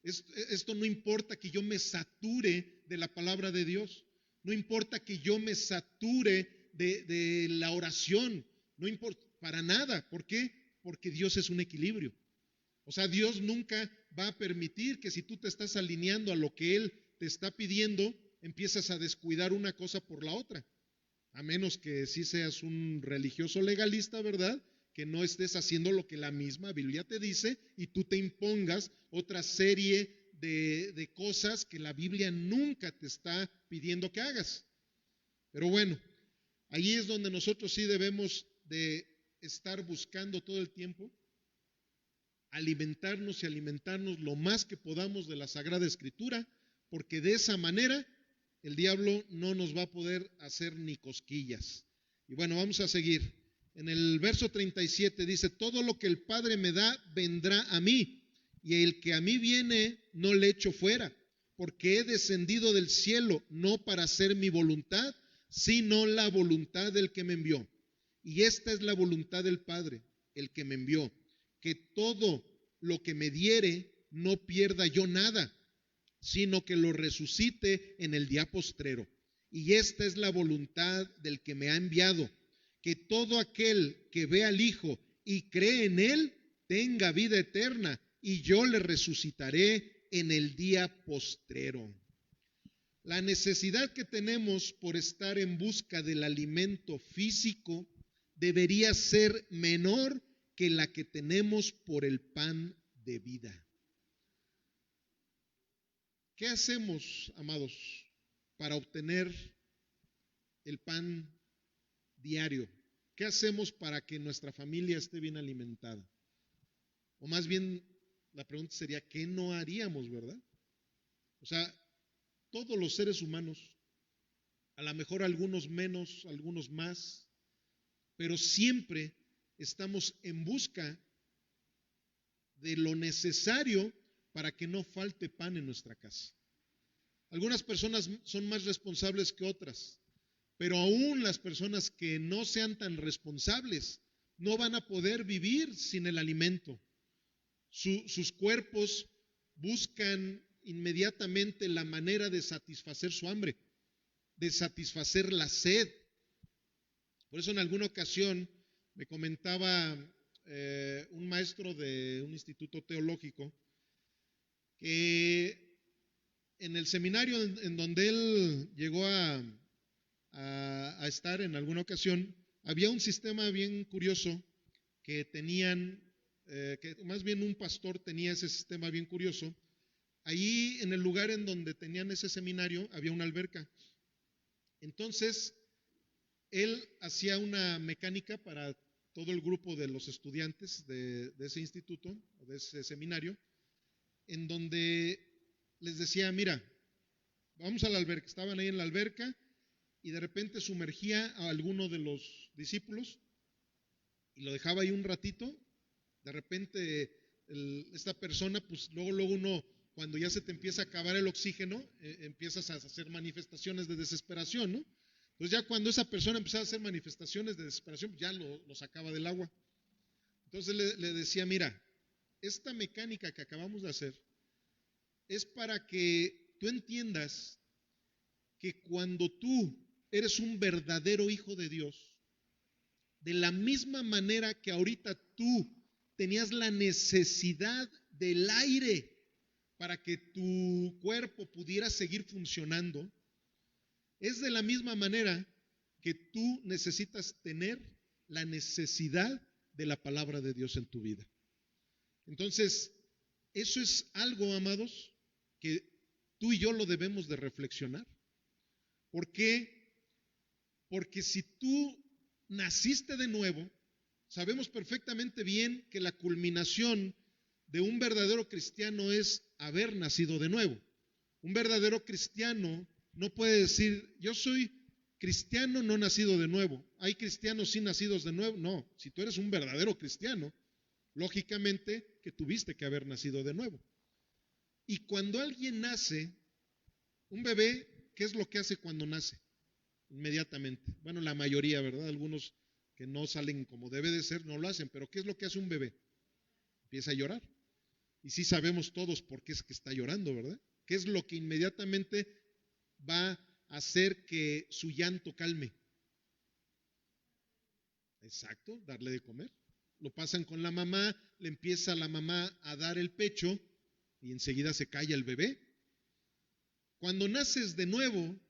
Esto no importa que yo me sature de la palabra de Dios, no importa que yo me sature de la oración, no importa para nada. ¿Por qué? Porque Dios es un equilibrio. O sea, Dios nunca va a permitir que si tú te estás alineando a lo que Él te está pidiendo, empiezas a descuidar una cosa por la otra. A menos que sí seas un religioso legalista, ¿verdad? Que no estés haciendo lo que la misma Biblia te dice y tú te impongas otra serie de cosas que la Biblia nunca te está pidiendo que hagas. Pero bueno, ahí es donde nosotros sí debemos de estar buscando todo el tiempo alimentarnos y alimentarnos lo más que podamos de la Sagrada Escritura, porque de esa manera el diablo no nos va a poder hacer ni cosquillas. Y bueno, vamos a seguir. En el verso 37 dice, todo lo que el Padre me da vendrá a mí, y el que a mí viene no le echo fuera, porque he descendido del cielo no para hacer mi voluntad, sino la voluntad del que me envió. Y esta es la voluntad del Padre, el que me envió, que todo lo que me diere no pierda yo nada, sino que lo resucite en el día postrero. Y esta es la voluntad del que me ha enviado, que todo aquel que ve al Hijo y cree en Él tenga vida eterna, y yo le resucitaré en el día postrero. La necesidad que tenemos por estar en busca del alimento físico debería ser menor que la que tenemos por el pan de vida. ¿Qué hacemos, amados, para obtener el pan diario? ¿Qué hacemos para que nuestra familia esté bien alimentada? O más bien, la pregunta sería, ¿qué no haríamos, verdad? O sea, todos los seres humanos, a lo mejor algunos menos, algunos más, pero siempre estamos en busca de lo necesario para que no falte pan en nuestra casa. Algunas personas son más responsables que otras, pero aún las personas que no sean tan responsables no van a poder vivir sin el alimento. Sus cuerpos buscan inmediatamente la manera de satisfacer su hambre, de satisfacer la sed. Por eso en alguna ocasión me comentaba un maestro de un instituto teológico que en el seminario en donde él llegó a estar en alguna ocasión, había un sistema bien curioso que tenían, que más bien un pastor tenía ese sistema bien curioso. Ahí en el lugar en donde tenían ese seminario había una alberca. Entonces, él hacía una mecánica para todo el grupo de los estudiantes de ese instituto, de ese seminario, en donde les decía, mira, vamos a la alberca. Estaban ahí en la alberca y de repente sumergía a alguno de los discípulos y lo dejaba ahí un ratito. De repente esta persona, pues luego uno, cuando ya se te empieza a acabar el oxígeno, empiezas a hacer manifestaciones de desesperación, ¿no? Entonces ya cuando esa persona empezaba a hacer manifestaciones de desesperación, ya lo sacaba del agua. Entonces le decía, mira, esta mecánica que acabamos de hacer es para que tú entiendas que cuando tú eres un verdadero hijo de Dios, de la misma manera que ahorita tú tenías la necesidad del aire para que tu cuerpo pudiera seguir funcionando, es de la misma manera que tú necesitas tener la necesidad de la palabra de Dios en tu vida. Entonces, eso es algo, amados, que tú y yo lo debemos de reflexionar. ¿Por qué? Porque si tú naciste de nuevo, sabemos perfectamente bien que la culminación de un verdadero cristiano es haber nacido de nuevo. Un verdadero cristiano no puede decir, yo soy cristiano no nacido de nuevo. ¿Hay cristianos sí nacidos de nuevo? No, si tú eres un verdadero cristiano, lógicamente que tuviste que haber nacido de nuevo. Y cuando alguien nace, un bebé, ¿qué es lo que hace cuando nace? Inmediatamente. Bueno, la mayoría, ¿verdad? Algunos que no salen como debe de ser, no lo hacen, pero ¿qué es lo que hace un bebé? Empieza a llorar. Y sí sabemos todos por qué es que está llorando, ¿verdad? ¿Qué es lo que inmediatamente va a hacer que su llanto calme? Exacto, darle de comer. lo pasan con la mamá, le empieza la mamá a dar el pecho y enseguida se calla el bebé. Cuando naces de nuevo,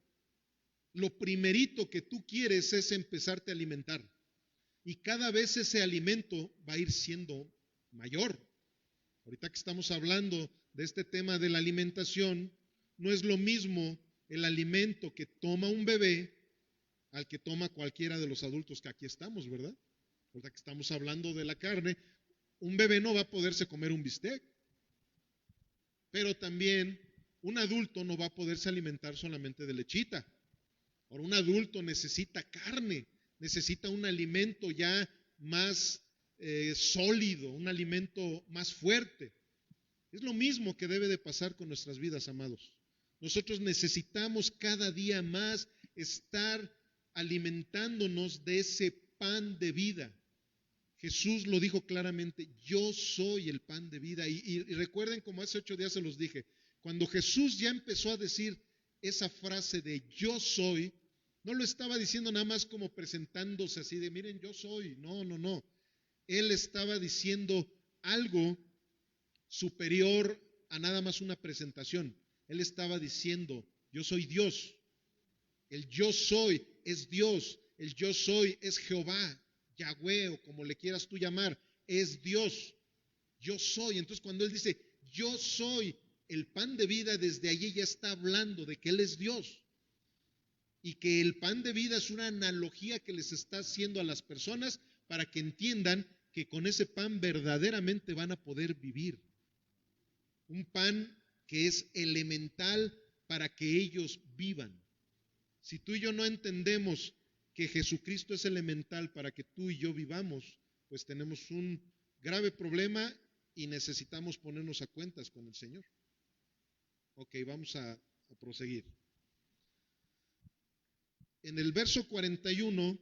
lo primerito que tú quieres es empezarte a alimentar. Y cada vez ese alimento va a ir siendo mayor. Ahorita que estamos hablando de este tema de la alimentación, no es lo mismo el alimento que toma un bebé al que toma cualquiera de los adultos que aquí estamos, ¿verdad? Ahorita que estamos hablando de la carne, un bebé no va a poderse comer un bistec, pero también un adulto no va a poderse alimentar solamente de lechita. Ahora, un adulto necesita carne, necesita un alimento ya más sólido, un alimento más fuerte. Es lo mismo que debe de pasar con nuestras vidas, amados. Nosotros necesitamos cada día más estar alimentándonos de ese pan de vida. Jesús lo dijo claramente, yo soy el pan de vida. Y recuerden, como hace 8 días se los dije, cuando Jesús ya empezó a decir esa frase de yo soy, no lo estaba diciendo nada más como presentándose así de miren, yo soy. No. Él estaba diciendo algo superior a nada más una presentación. Él estaba diciendo, yo soy Dios. El yo soy es Dios. El yo soy es Jehová, Yahweh o como le quieras tú llamar, es Dios. Yo soy. Entonces cuando Él dice, yo soy el pan de vida, desde allí ya está hablando de que Él es Dios. Y que el pan de vida es una analogía que les está haciendo a las personas para que entiendan que con ese pan verdaderamente van a poder vivir. Un pan que es elemental para que ellos vivan. Si tú y yo no entendemos que Jesucristo es elemental para que tú y yo vivamos, pues tenemos un grave problema y necesitamos ponernos a cuentas con el Señor. Ok, vamos a proseguir. En el verso 41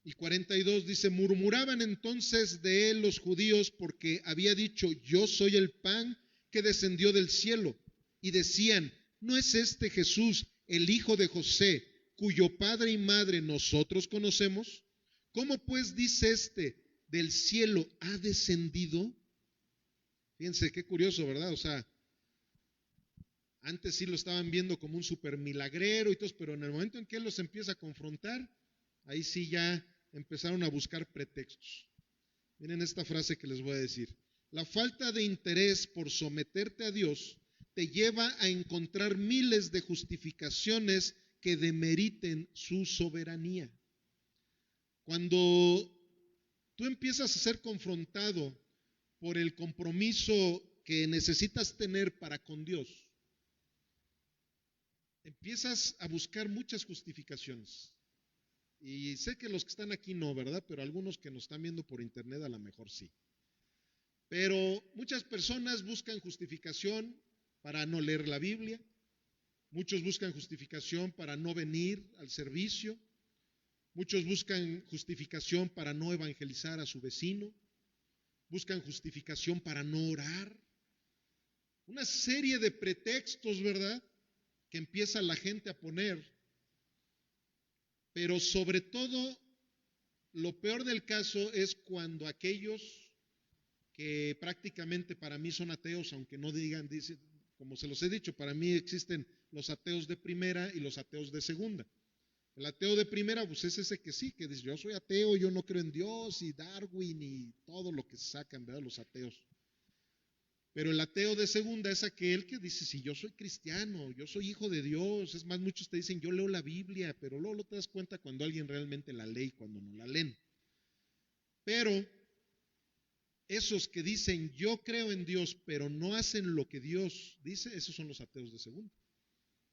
y 42 dice, murmuraban entonces de él los judíos porque había dicho, yo soy el pan que descendió del cielo. Y decían, ¿no es este Jesús, el hijo de José, cuyo padre y madre nosotros conocemos? ¿Cómo pues dice del cielo ha descendido? Fíjense qué curioso, ¿verdad? O sea, antes sí lo estaban viendo como un super milagrero y todo, pero en el momento en que él los empieza a confrontar, ahí sí ya empezaron a buscar pretextos. Miren esta frase que les voy a decir. La falta de interés por someterte a Dios te lleva a encontrar miles de justificaciones que demeriten su soberanía. Cuando tú empiezas a ser confrontado por el compromiso que necesitas tener para con Dios, empiezas a buscar muchas justificaciones. Y sé que los que están aquí no, ¿verdad? Pero algunos que nos están viendo por internet a lo mejor sí. Pero muchas personas buscan justificación para no leer la Biblia. Muchos buscan justificación para no venir al servicio. Muchos buscan justificación para no evangelizar a su vecino. Buscan justificación para no orar. Una serie de pretextos, ¿verdad?, que empieza la gente a poner. Pero sobre todo, lo peor del caso es cuando aquellos que prácticamente para mí son ateos, aunque no digan, como se los he dicho, para mí existen los ateos de primera y los ateos de segunda. El ateo de primera, pues es ese que sí, que dice, yo soy ateo, yo no creo en Dios, y Darwin, y todo lo que sacan, ¿verdad?, los ateos. Pero el ateo de segunda es aquel que dice, si yo soy cristiano, yo soy hijo de Dios. Es más, muchos te dicen, yo leo la Biblia, pero luego te das cuenta cuando alguien realmente la lee y cuando no la leen. Pero esos que dicen, yo creo en Dios, pero no hacen lo que Dios dice, esos son los ateos de segunda.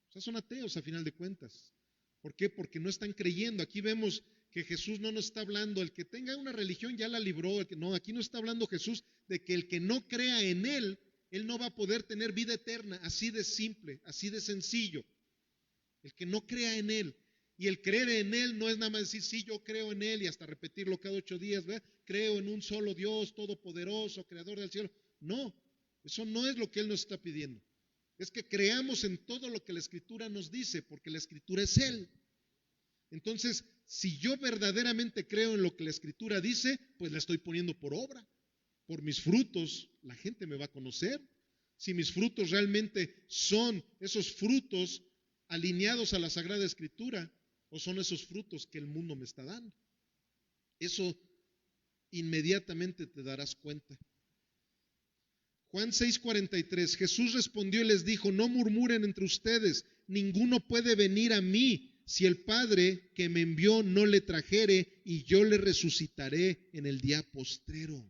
O sea, son ateos a final de cuentas. ¿Por qué? Porque no están creyendo. Aquí vemos que Jesús no nos está hablando, el que tenga una religión ya la libró. No, aquí no está hablando Jesús de que el que no crea en Él, Él no va a poder tener vida eterna. Así de simple, así de sencillo. El que no crea en Él. Y el creer en Él no es nada más decir, sí, yo creo en Él y hasta repetirlo cada 8 días, ¿verdad? Creo en un solo Dios todopoderoso, creador del cielo. No, eso no es lo que Él nos está pidiendo. Es que creamos en todo lo que la Escritura nos dice, porque la Escritura es Él. Entonces, si yo verdaderamente creo en lo que la Escritura dice, pues la estoy poniendo por obra. Por mis frutos la gente me va a conocer. Si mis frutos realmente son esos frutos alineados a la Sagrada Escritura, o son esos frutos que el mundo me está dando. Eso inmediatamente te darás cuenta. Juan 6:43, Jesús respondió y les dijo, no murmuren entre ustedes, ninguno puede venir a mí si el Padre que me envió no le trajere, y yo le resucitaré en el día postrero.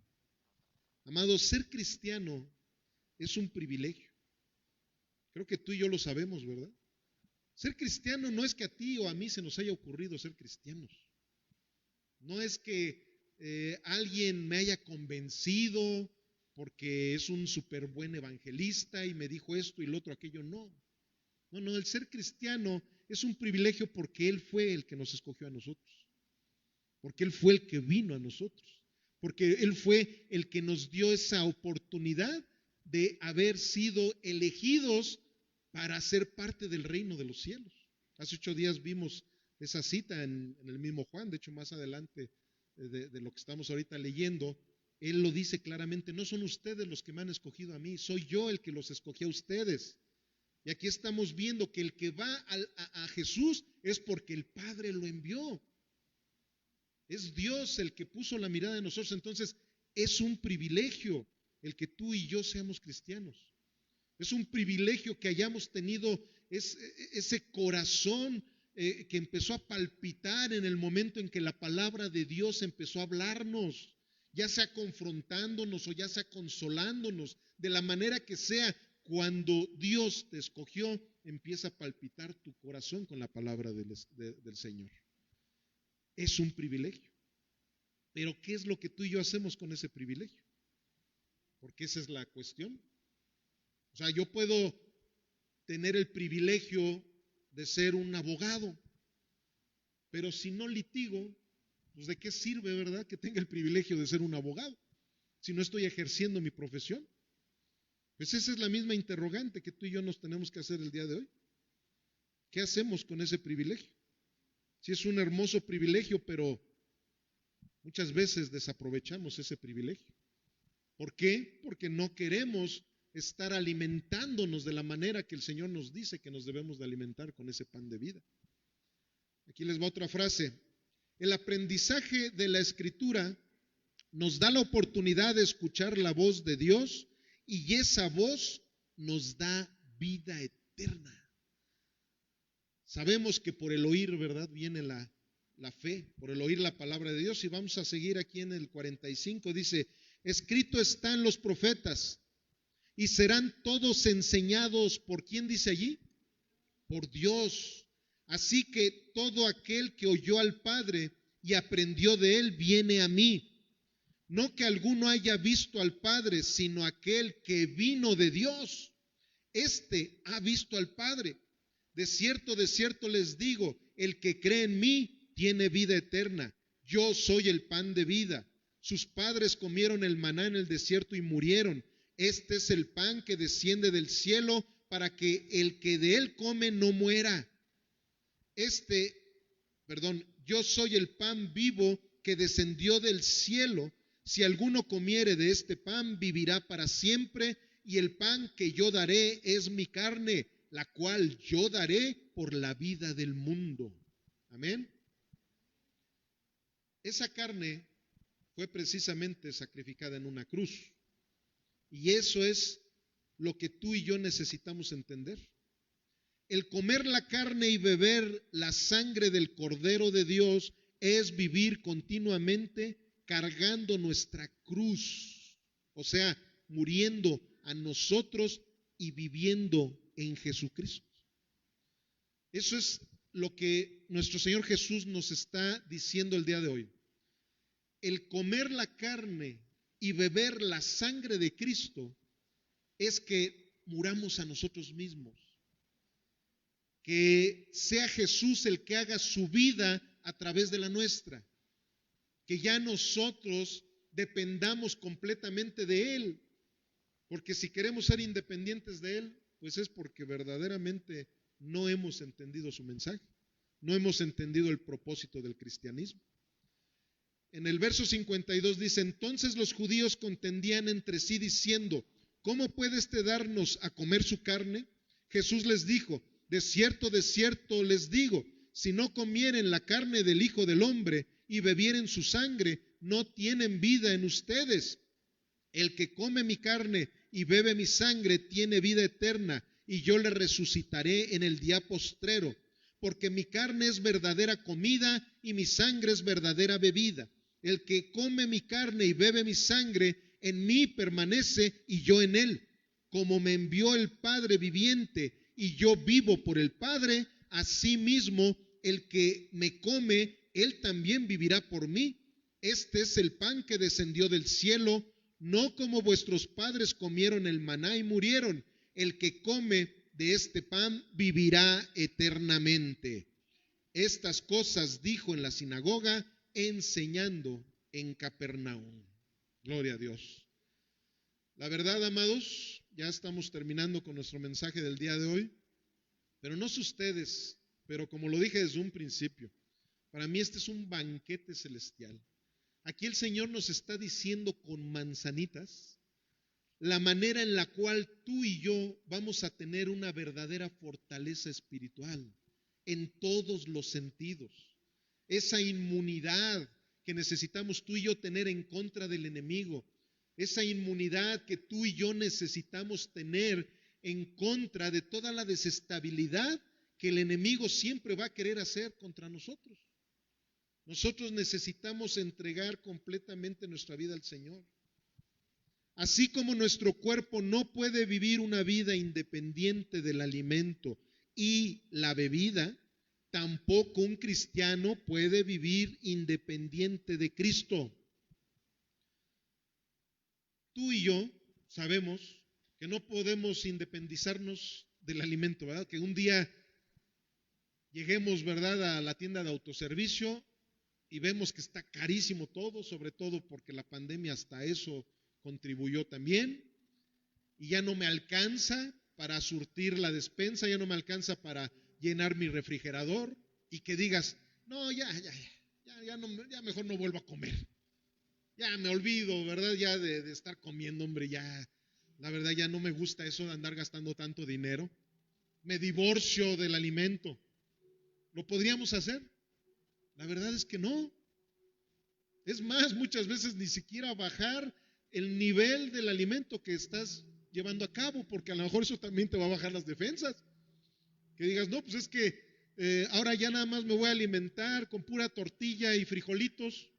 Amados, ser cristiano es un privilegio. Creo que tú y yo lo sabemos, ¿verdad? Ser cristiano no es que a ti o a mí se nos haya ocurrido ser cristianos. No es que alguien me haya convencido porque es un súper buen evangelista y me dijo esto y lo otro, aquello. No, el ser cristiano es un privilegio porque Él fue el que nos escogió a nosotros, porque Él fue el que vino a nosotros, porque Él fue el que nos dio esa oportunidad de haber sido elegidos para ser parte del reino de los cielos. Hace 8 días vimos esa cita en el mismo Juan, de hecho más adelante de lo que estamos ahorita leyendo, Él lo dice claramente, no son ustedes los que me han escogido a mí, soy yo el que los escogí a ustedes. Y aquí estamos viendo que el que va a Jesús es porque el Padre lo envió. Es Dios el que puso la mirada en nosotros, entonces es un privilegio el que tú y yo seamos cristianos. Es un privilegio que hayamos tenido ese corazón que empezó a palpitar en el momento en que la palabra de Dios empezó a hablarnos, ya sea confrontándonos o ya sea consolándonos, de la manera que sea. Cuando Dios te escogió, empieza a palpitar tu corazón con la palabra del Señor. Es un privilegio. Pero ¿qué es lo que tú y yo hacemos con ese privilegio? Porque esa es la cuestión. O sea, yo puedo tener el privilegio de ser un abogado, pero si no litigo, pues ¿de qué sirve, verdad, que tenga el privilegio de ser un abogado si no estoy ejerciendo mi profesión? Pues esa es la misma interrogante que tú y yo nos tenemos que hacer el día de hoy. ¿Qué hacemos con ese privilegio? Sí, es un hermoso privilegio, pero muchas veces desaprovechamos ese privilegio. ¿Por qué? Porque no queremos estar alimentándonos de la manera que el Señor nos dice que nos debemos de alimentar con ese pan de vida. Aquí les va otra frase. El aprendizaje de la Escritura nos da la oportunidad de escuchar la voz de Dios y esa voz nos da vida eterna. Sabemos que por el oír, ¿verdad?, viene la fe, por el oír la palabra de Dios. Y vamos a seguir aquí en el 45, dice, escrito están los profetas y serán todos enseñados, ¿por quién dice allí? Por Dios. Así que todo aquel que oyó al Padre y aprendió de Él viene a mí. No que alguno haya visto al Padre, sino aquel que vino de Dios. Este ha visto al Padre. De cierto les digo, el que cree en mí tiene vida eterna. Yo soy el pan de vida. Sus padres comieron el maná en el desierto y murieron. Este es el pan que desciende del cielo para que el que de él come no muera. Yo soy el pan vivo que descendió del cielo. Si alguno comiere de este pan, vivirá para siempre, y el pan que yo daré es mi carne, la cual yo daré por la vida del mundo. Amén. Esa carne fue precisamente sacrificada en una cruz. Y eso es lo que tú y yo necesitamos entender. El comer la carne y beber la sangre del Cordero de Dios es vivir continuamente cargando nuestra cruz, o sea, muriendo a nosotros y viviendo en Jesucristo. Eso es lo que nuestro Señor Jesús nos está diciendo el día de hoy. El comer la carne y beber la sangre de Cristo es que muramos a nosotros mismos, que sea Jesús el que haga su vida a través de la nuestra, que ya nosotros dependamos completamente de Él, porque si queremos ser independientes de Él, pues es porque verdaderamente no hemos entendido su mensaje, no hemos entendido el propósito del cristianismo. En el verso 52 dice, entonces los judíos contendían entre sí diciendo, ¿cómo puede darnos a comer su carne? Jesús les dijo, de cierto les digo, si no comieren la carne del Hijo del Hombre y bebieren su sangre, no tienen vida en ustedes. El que come mi carne y bebe mi sangre tiene vida eterna, y yo le resucitaré en el día postrero, porque mi carne es verdadera comida y mi sangre es verdadera bebida. El que come mi carne y bebe mi sangre, en mí permanece y yo en él. Como me envió el Padre viviente y yo vivo por el Padre, asimismo el que me come, él también vivirá por mí. Este es el pan que descendió del cielo, no como vuestros padres comieron el maná y murieron. El que come de este pan vivirá eternamente. Estas cosas dijo en la sinagoga, enseñando en Capernaum. Gloria a Dios. La verdad, amados, ya estamos terminando con nuestro mensaje del día de hoy, pero no sé ustedes, pero como lo dije desde un principio, para mí este es un banquete celestial. Aquí el Señor nos está diciendo con manzanitas la manera en la cual tú y yo vamos a tener una verdadera fortaleza espiritual en todos los sentidos. Esa inmunidad que necesitamos tú y yo tener en contra del enemigo, esa inmunidad que tú y yo necesitamos tener en contra de toda la desestabilidad que el enemigo siempre va a querer hacer contra nosotros. Nosotros necesitamos entregar completamente nuestra vida al Señor. Así como nuestro cuerpo no puede vivir una vida independiente del alimento y la bebida, tampoco un cristiano puede vivir independiente de Cristo. Tú y yo sabemos que no podemos independizarnos del alimento, ¿verdad? Que un día lleguemos, ¿verdad?, a la tienda de autoservicio y vemos que está carísimo todo, sobre todo porque la pandemia hasta eso contribuyó también, y ya no me alcanza para surtir la despensa, ya no me alcanza para llenar mi refrigerador, y que digas, no, ya mejor no vuelvo a comer, ya me olvido, ¿verdad?, ya de estar comiendo, hombre, ya, la verdad ya no me gusta eso de andar gastando tanto dinero, me divorcio del alimento. ¿Lo podríamos hacer? La verdad es que no. Es más, muchas veces ni siquiera bajar el nivel del alimento que estás llevando a cabo, porque a lo mejor eso también te va a bajar las defensas. Que digas, no, pues es que ahora ya nada más me voy a alimentar con pura tortilla y frijolitos.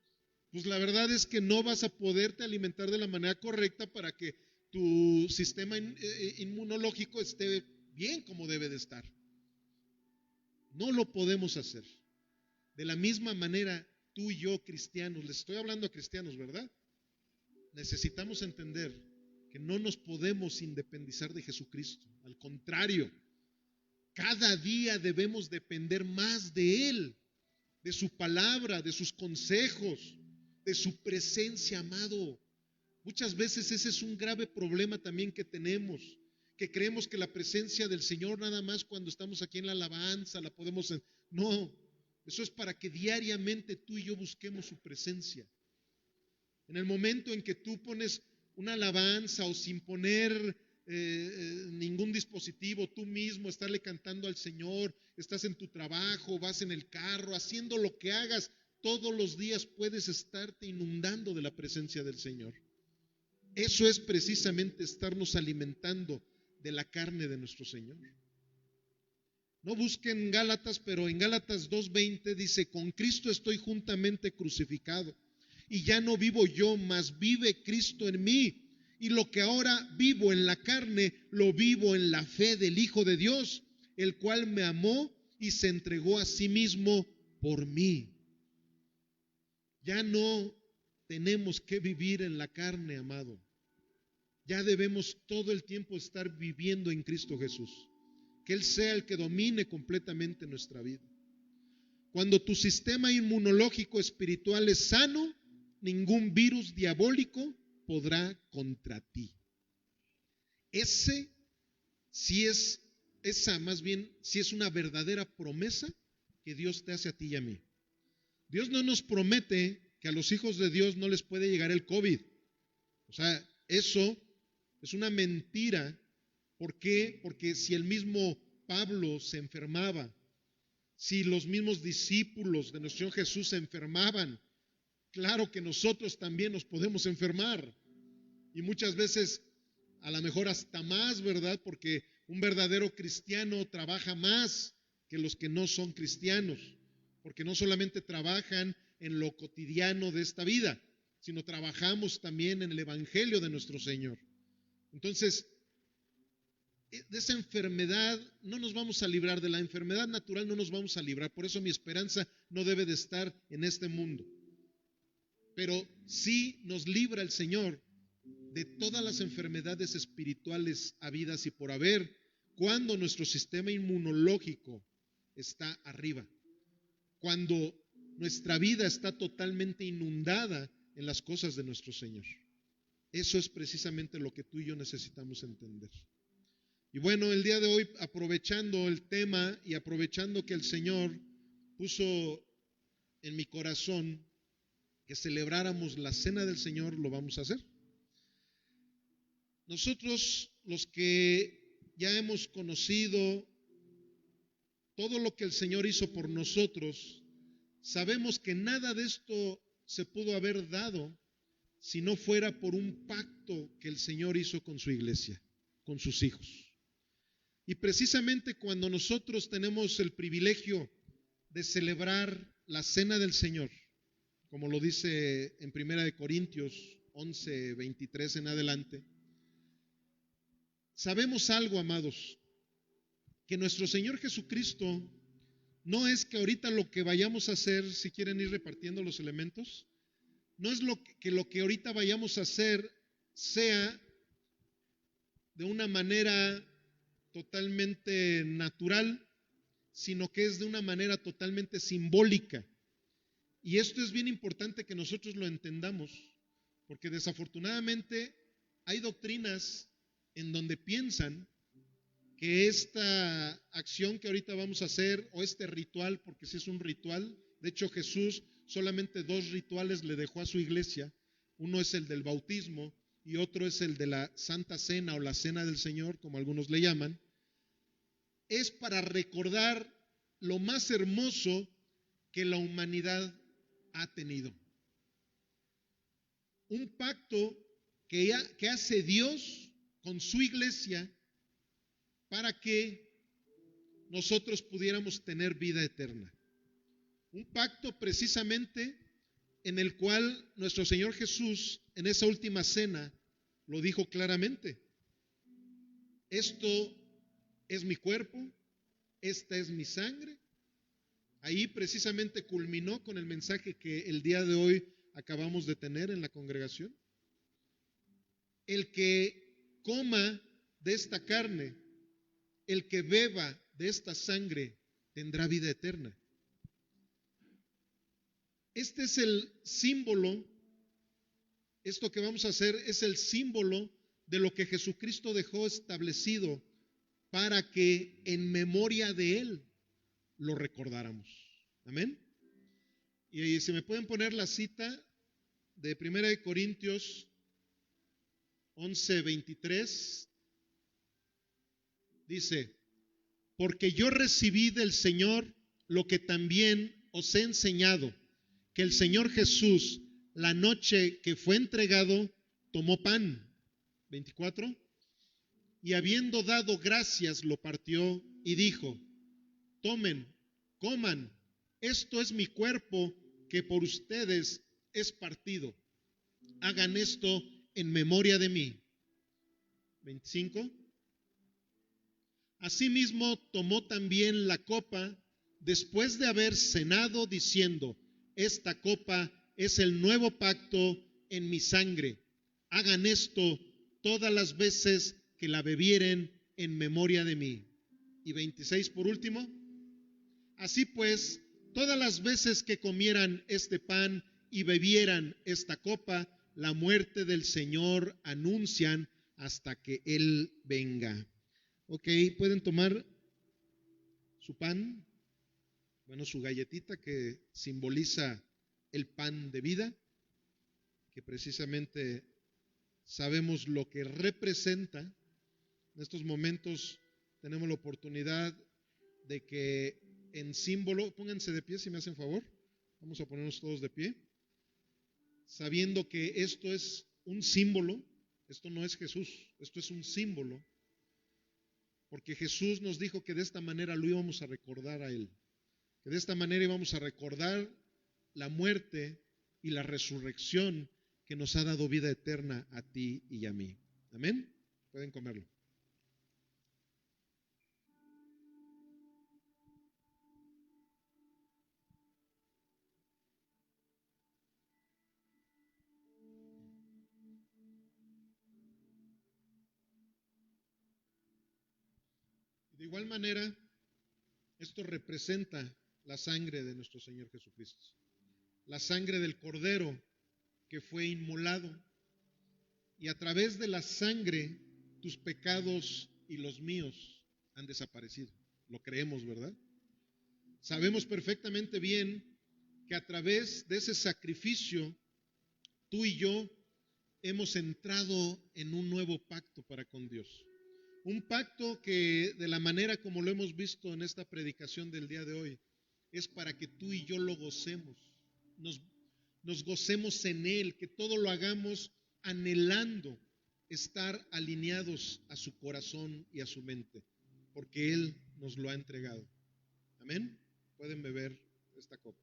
Pues la verdad es que no vas a poderte alimentar de la manera correcta para que tu sistema inmunológico esté bien como debe de estar. No lo podemos hacer. De la misma manera, tú y yo, cristianos, les estoy hablando a cristianos, ¿verdad? Necesitamos entender que no nos podemos independizar de Jesucristo. Al contrario, cada día debemos depender más de Él, de su palabra, de sus consejos, de su presencia, amado. Muchas veces ese es un grave problema también que tenemos, que creemos que la presencia del Señor nada más cuando estamos aquí en la alabanza la podemos... No, eso es para que diariamente tú y yo busquemos su presencia. En el momento en que tú pones una alabanza o sin poner ningún dispositivo, tú mismo estarle cantando al Señor, estás en tu trabajo, vas en el carro, haciendo lo que hagas, todos los días puedes estarte inundando de la presencia del Señor. Eso es precisamente estarnos alimentando de la carne de nuestro Señor. No busquen Gálatas, pero en Gálatas 2:20 dice, con Cristo estoy juntamente crucificado, y ya no vivo yo, mas vive Cristo en mí. Y lo que ahora vivo en la carne, lo vivo en la fe del Hijo de Dios, el cual me amó y se entregó a sí mismo por mí. Ya no tenemos que vivir en la carne, amado. Ya debemos todo el tiempo estar viviendo en Cristo Jesús. Que Él sea el que domine completamente nuestra vida. Cuando tu sistema inmunológico espiritual es sano, ningún virus diabólico podrá contra ti. Si es una verdadera promesa que Dios te hace a ti y a mí. Dios no nos promete que a los hijos de Dios no les puede llegar el COVID. O sea, eso es una mentira. ¿Por qué? Porque si el mismo Pablo se enfermaba, si los mismos discípulos de nuestro Señor Jesús se enfermaban, claro que nosotros también nos podemos enfermar. Y muchas veces, a lo mejor hasta más, ¿verdad? Porque un verdadero cristiano trabaja más que los que no son cristianos, porque no solamente trabajan en lo cotidiano de esta vida, sino trabajamos también en el Evangelio de nuestro Señor. Entonces, de esa enfermedad no nos vamos a librar, de la enfermedad natural no nos vamos a librar, por eso mi esperanza no debe de estar en este mundo. Pero sí nos libra el Señor de todas las enfermedades espirituales habidas y por haber, cuando nuestro sistema inmunológico está arriba, cuando nuestra vida está totalmente inundada en las cosas de nuestro Señor. Eso es precisamente lo que tú y yo necesitamos entender. Y bueno, el día de hoy, aprovechando el tema y aprovechando que el Señor puso en mi corazón que celebráramos la cena del Señor, lo vamos a hacer. Nosotros, los que ya hemos conocido todo lo que el Señor hizo por nosotros, sabemos que nada de esto se pudo haber dado si no fuera por un pacto que el Señor hizo con su iglesia, con sus hijos. Y precisamente cuando nosotros tenemos el privilegio de celebrar la cena del Señor, como lo dice en 1 Corintios 11, 23 en adelante, sabemos algo, amados, que nuestro Señor Jesucristo no es que ahorita lo que vayamos a hacer, si quieren ir repartiendo los elementos, no es lo que ahorita vayamos a hacer sea de una manera totalmente natural, sino que es de una manera totalmente simbólica. Y esto es bien importante que nosotros lo entendamos, porque desafortunadamente hay doctrinas en donde piensan que esta acción que ahorita vamos a hacer, o este ritual, porque sí es un ritual, de hecho Jesús solamente 2 rituales le dejó a su iglesia, uno es el del bautismo y otro es el de la Santa Cena o la Cena del Señor, como algunos le llaman, es para recordar lo más hermoso que la humanidad ha tenido. Un pacto que hace Dios con su iglesia para que nosotros pudiéramos tener vida eterna. Un pacto precisamente en el cual nuestro Señor Jesús en esa última cena lo dijo claramente. Esto es mi cuerpo, esta es mi sangre. Ahí precisamente culminó con el mensaje que el día de hoy acabamos de tener en la congregación. El que coma de esta carne, el que beba de esta sangre, tendrá vida eterna. Este es el símbolo, esto que vamos a hacer es el símbolo de lo que Jesucristo dejó establecido para que en memoria de Él lo recordáramos. Amén. Y si me pueden poner la cita de 1 Corintios 11, 23, dice: porque yo recibí del Señor lo que también os he enseñado, que el Señor Jesús, la noche que fue entregado, tomó pan, 24, y habiendo dado gracias, lo partió y dijo: tomen, coman, esto es mi cuerpo que por ustedes es partido. Hagan esto en memoria de mí. 25. Asimismo tomó también la copa después de haber cenado, diciendo: esta copa es el nuevo pacto en mi sangre. Hagan esto todas las veces que la bebieren en memoria de mí. Y 26 por último. Así pues, todas las veces que comieran este pan y bebieran esta copa, la muerte del Señor anuncian hasta que Él venga. Ok, pueden tomar su pan. Bueno, su galletita que simboliza el pan de vida, que precisamente sabemos lo que representa. En estos momentos tenemos la oportunidad de que en símbolo, pónganse de pie si me hacen favor, vamos a ponernos todos de pie, sabiendo que esto es un símbolo, esto no es Jesús, esto es un símbolo, porque Jesús nos dijo que de esta manera lo íbamos a recordar a Él, que de esta manera íbamos a recordar la muerte y la resurrección que nos ha dado vida eterna a ti y a mí. Amén. Pueden comerlo. De igual manera, esto representa la sangre de nuestro Señor Jesucristo, la sangre del Cordero que fue inmolado, y a través de la sangre tus pecados y los míos han desaparecido. Lo creemos, ¿verdad? Sabemos perfectamente bien que a través de ese sacrificio tú y yo hemos entrado en un nuevo pacto para con Dios. Un pacto que, de la manera como lo hemos visto en esta predicación del día de hoy, es para que tú y yo lo gocemos, nos gocemos en Él, que todo lo hagamos anhelando estar alineados a su corazón y a su mente, porque Él nos lo ha entregado. Amén. Pueden beber esta copa.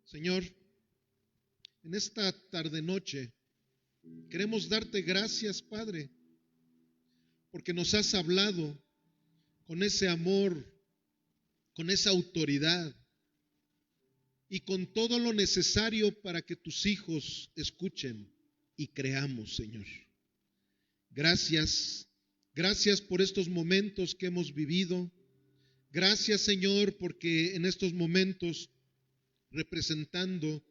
Señor, en esta tarde-noche queremos darte gracias, Padre, porque nos has hablado con ese amor, con esa autoridad y con todo lo necesario para que tus hijos escuchen y creamos, Señor. Gracias, gracias por estos momentos que hemos vivido. Gracias, Señor, porque en estos momentos, representando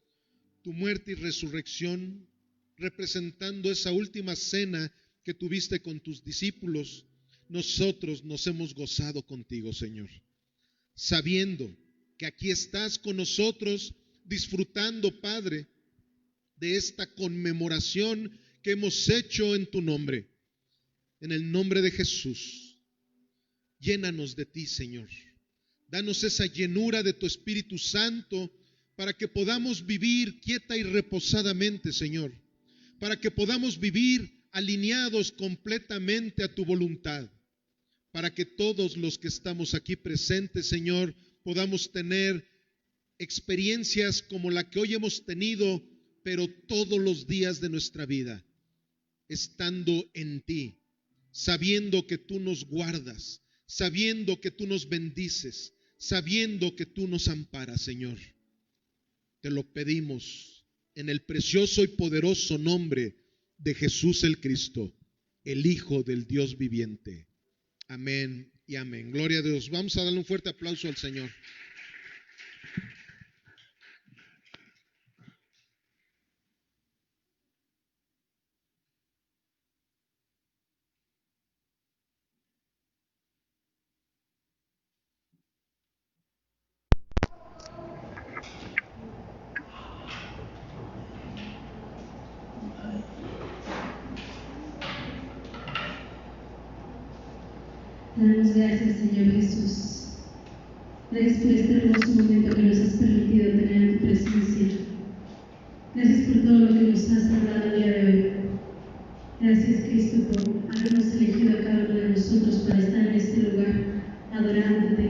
tu muerte y resurrección, representando esa última cena que tuviste con tus discípulos, nosotros nos hemos gozado contigo, Señor, sabiendo que aquí estás con nosotros, disfrutando, Padre, de esta conmemoración que hemos hecho en tu nombre. En el nombre de Jesús, llénanos de ti, Señor. Danos esa llenura de tu Espíritu Santo para que podamos vivir quieta y reposadamente, Señor, para que podamos vivir alineados completamente a tu voluntad, para que todos los que estamos aquí presentes, Señor, podamos tener experiencias como la que hoy hemos tenido, pero todos los días de nuestra vida, estando en ti, sabiendo que tú nos guardas, sabiendo que tú nos bendices, sabiendo que tú nos amparas, Señor. Te lo pedimos en el precioso y poderoso nombre de Jesús el Cristo, el Hijo del Dios viviente. Amén y amén. Gloria a Dios. Vamos a darle un fuerte aplauso al Señor. Te damos gracias, Señor Jesús. Gracias por este hermoso momento que nos has permitido tener en tu presencia. Gracias por todo lo que nos has hablado el día de hoy. Gracias, Cristo, por habernos elegido a cada uno de nosotros para estar en este lugar, adorándote,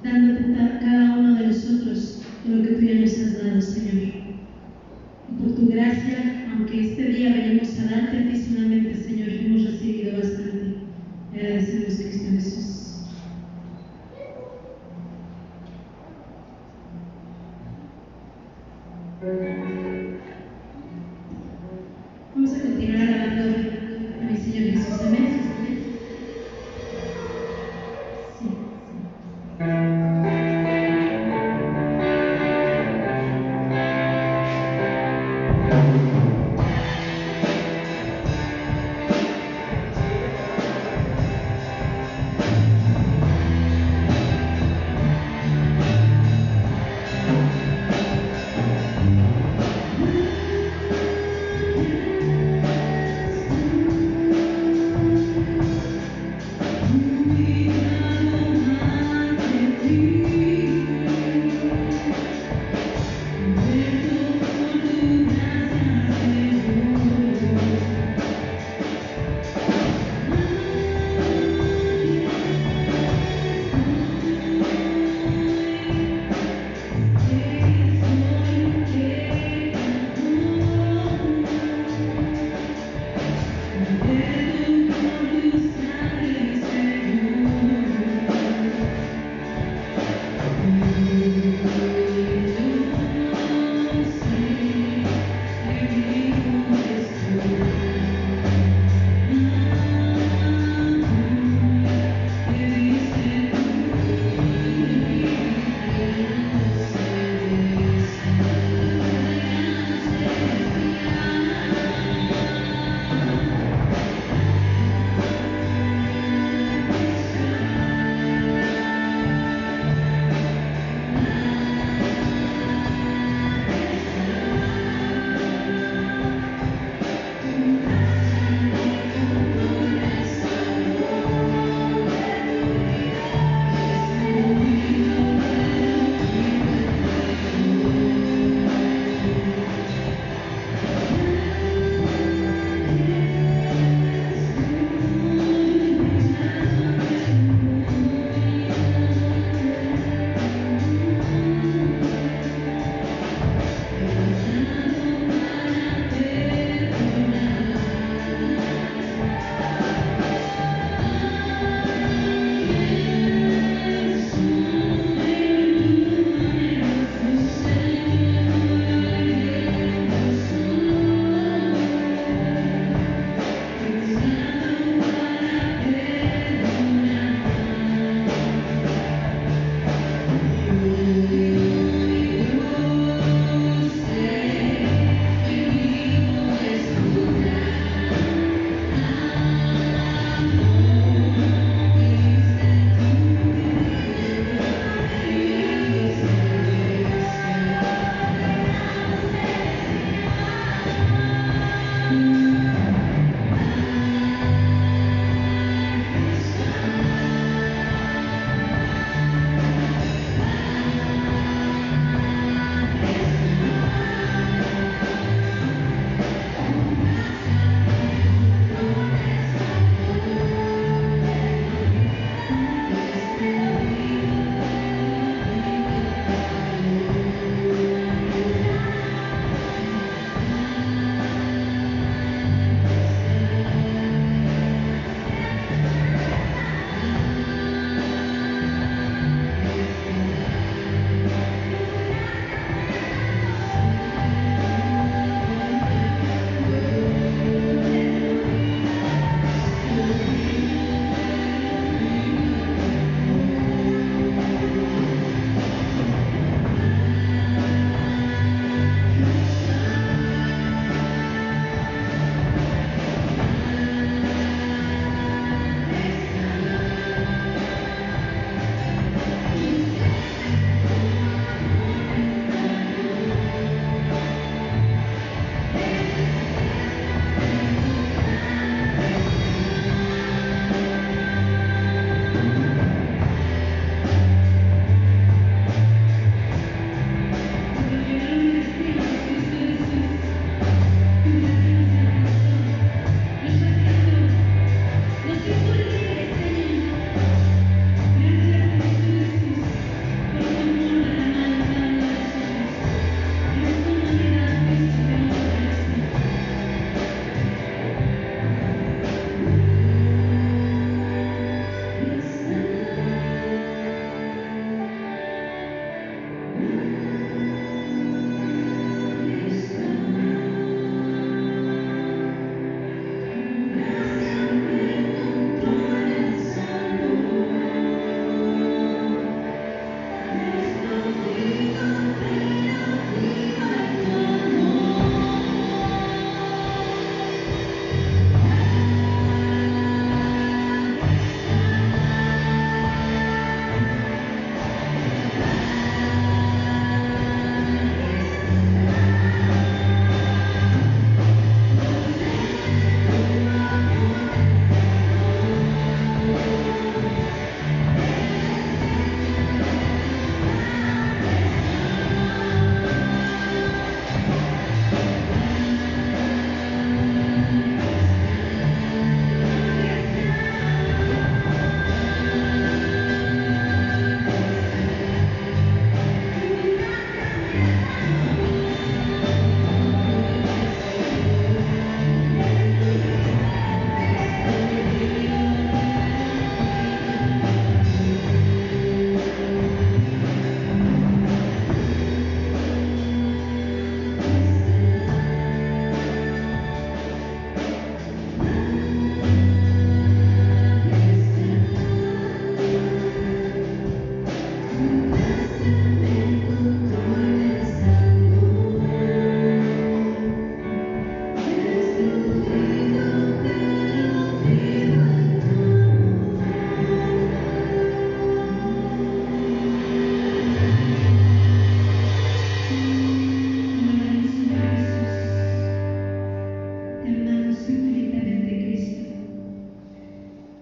dándote a cada uno de nosotros lo que tú ya nos has dado, Señor. Y por tu gracia, aunque este día venimos a darte a ti solamente, Señor, hemos recibido bastante. Agradecemos, Cristo Jesús. Vamos a continuar alabando a mi Señor Jesús. Amén. Sí.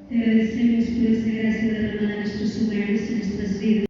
Te agradecemos por esa gracia derramada en nuestros hogares y en nuestras vidas.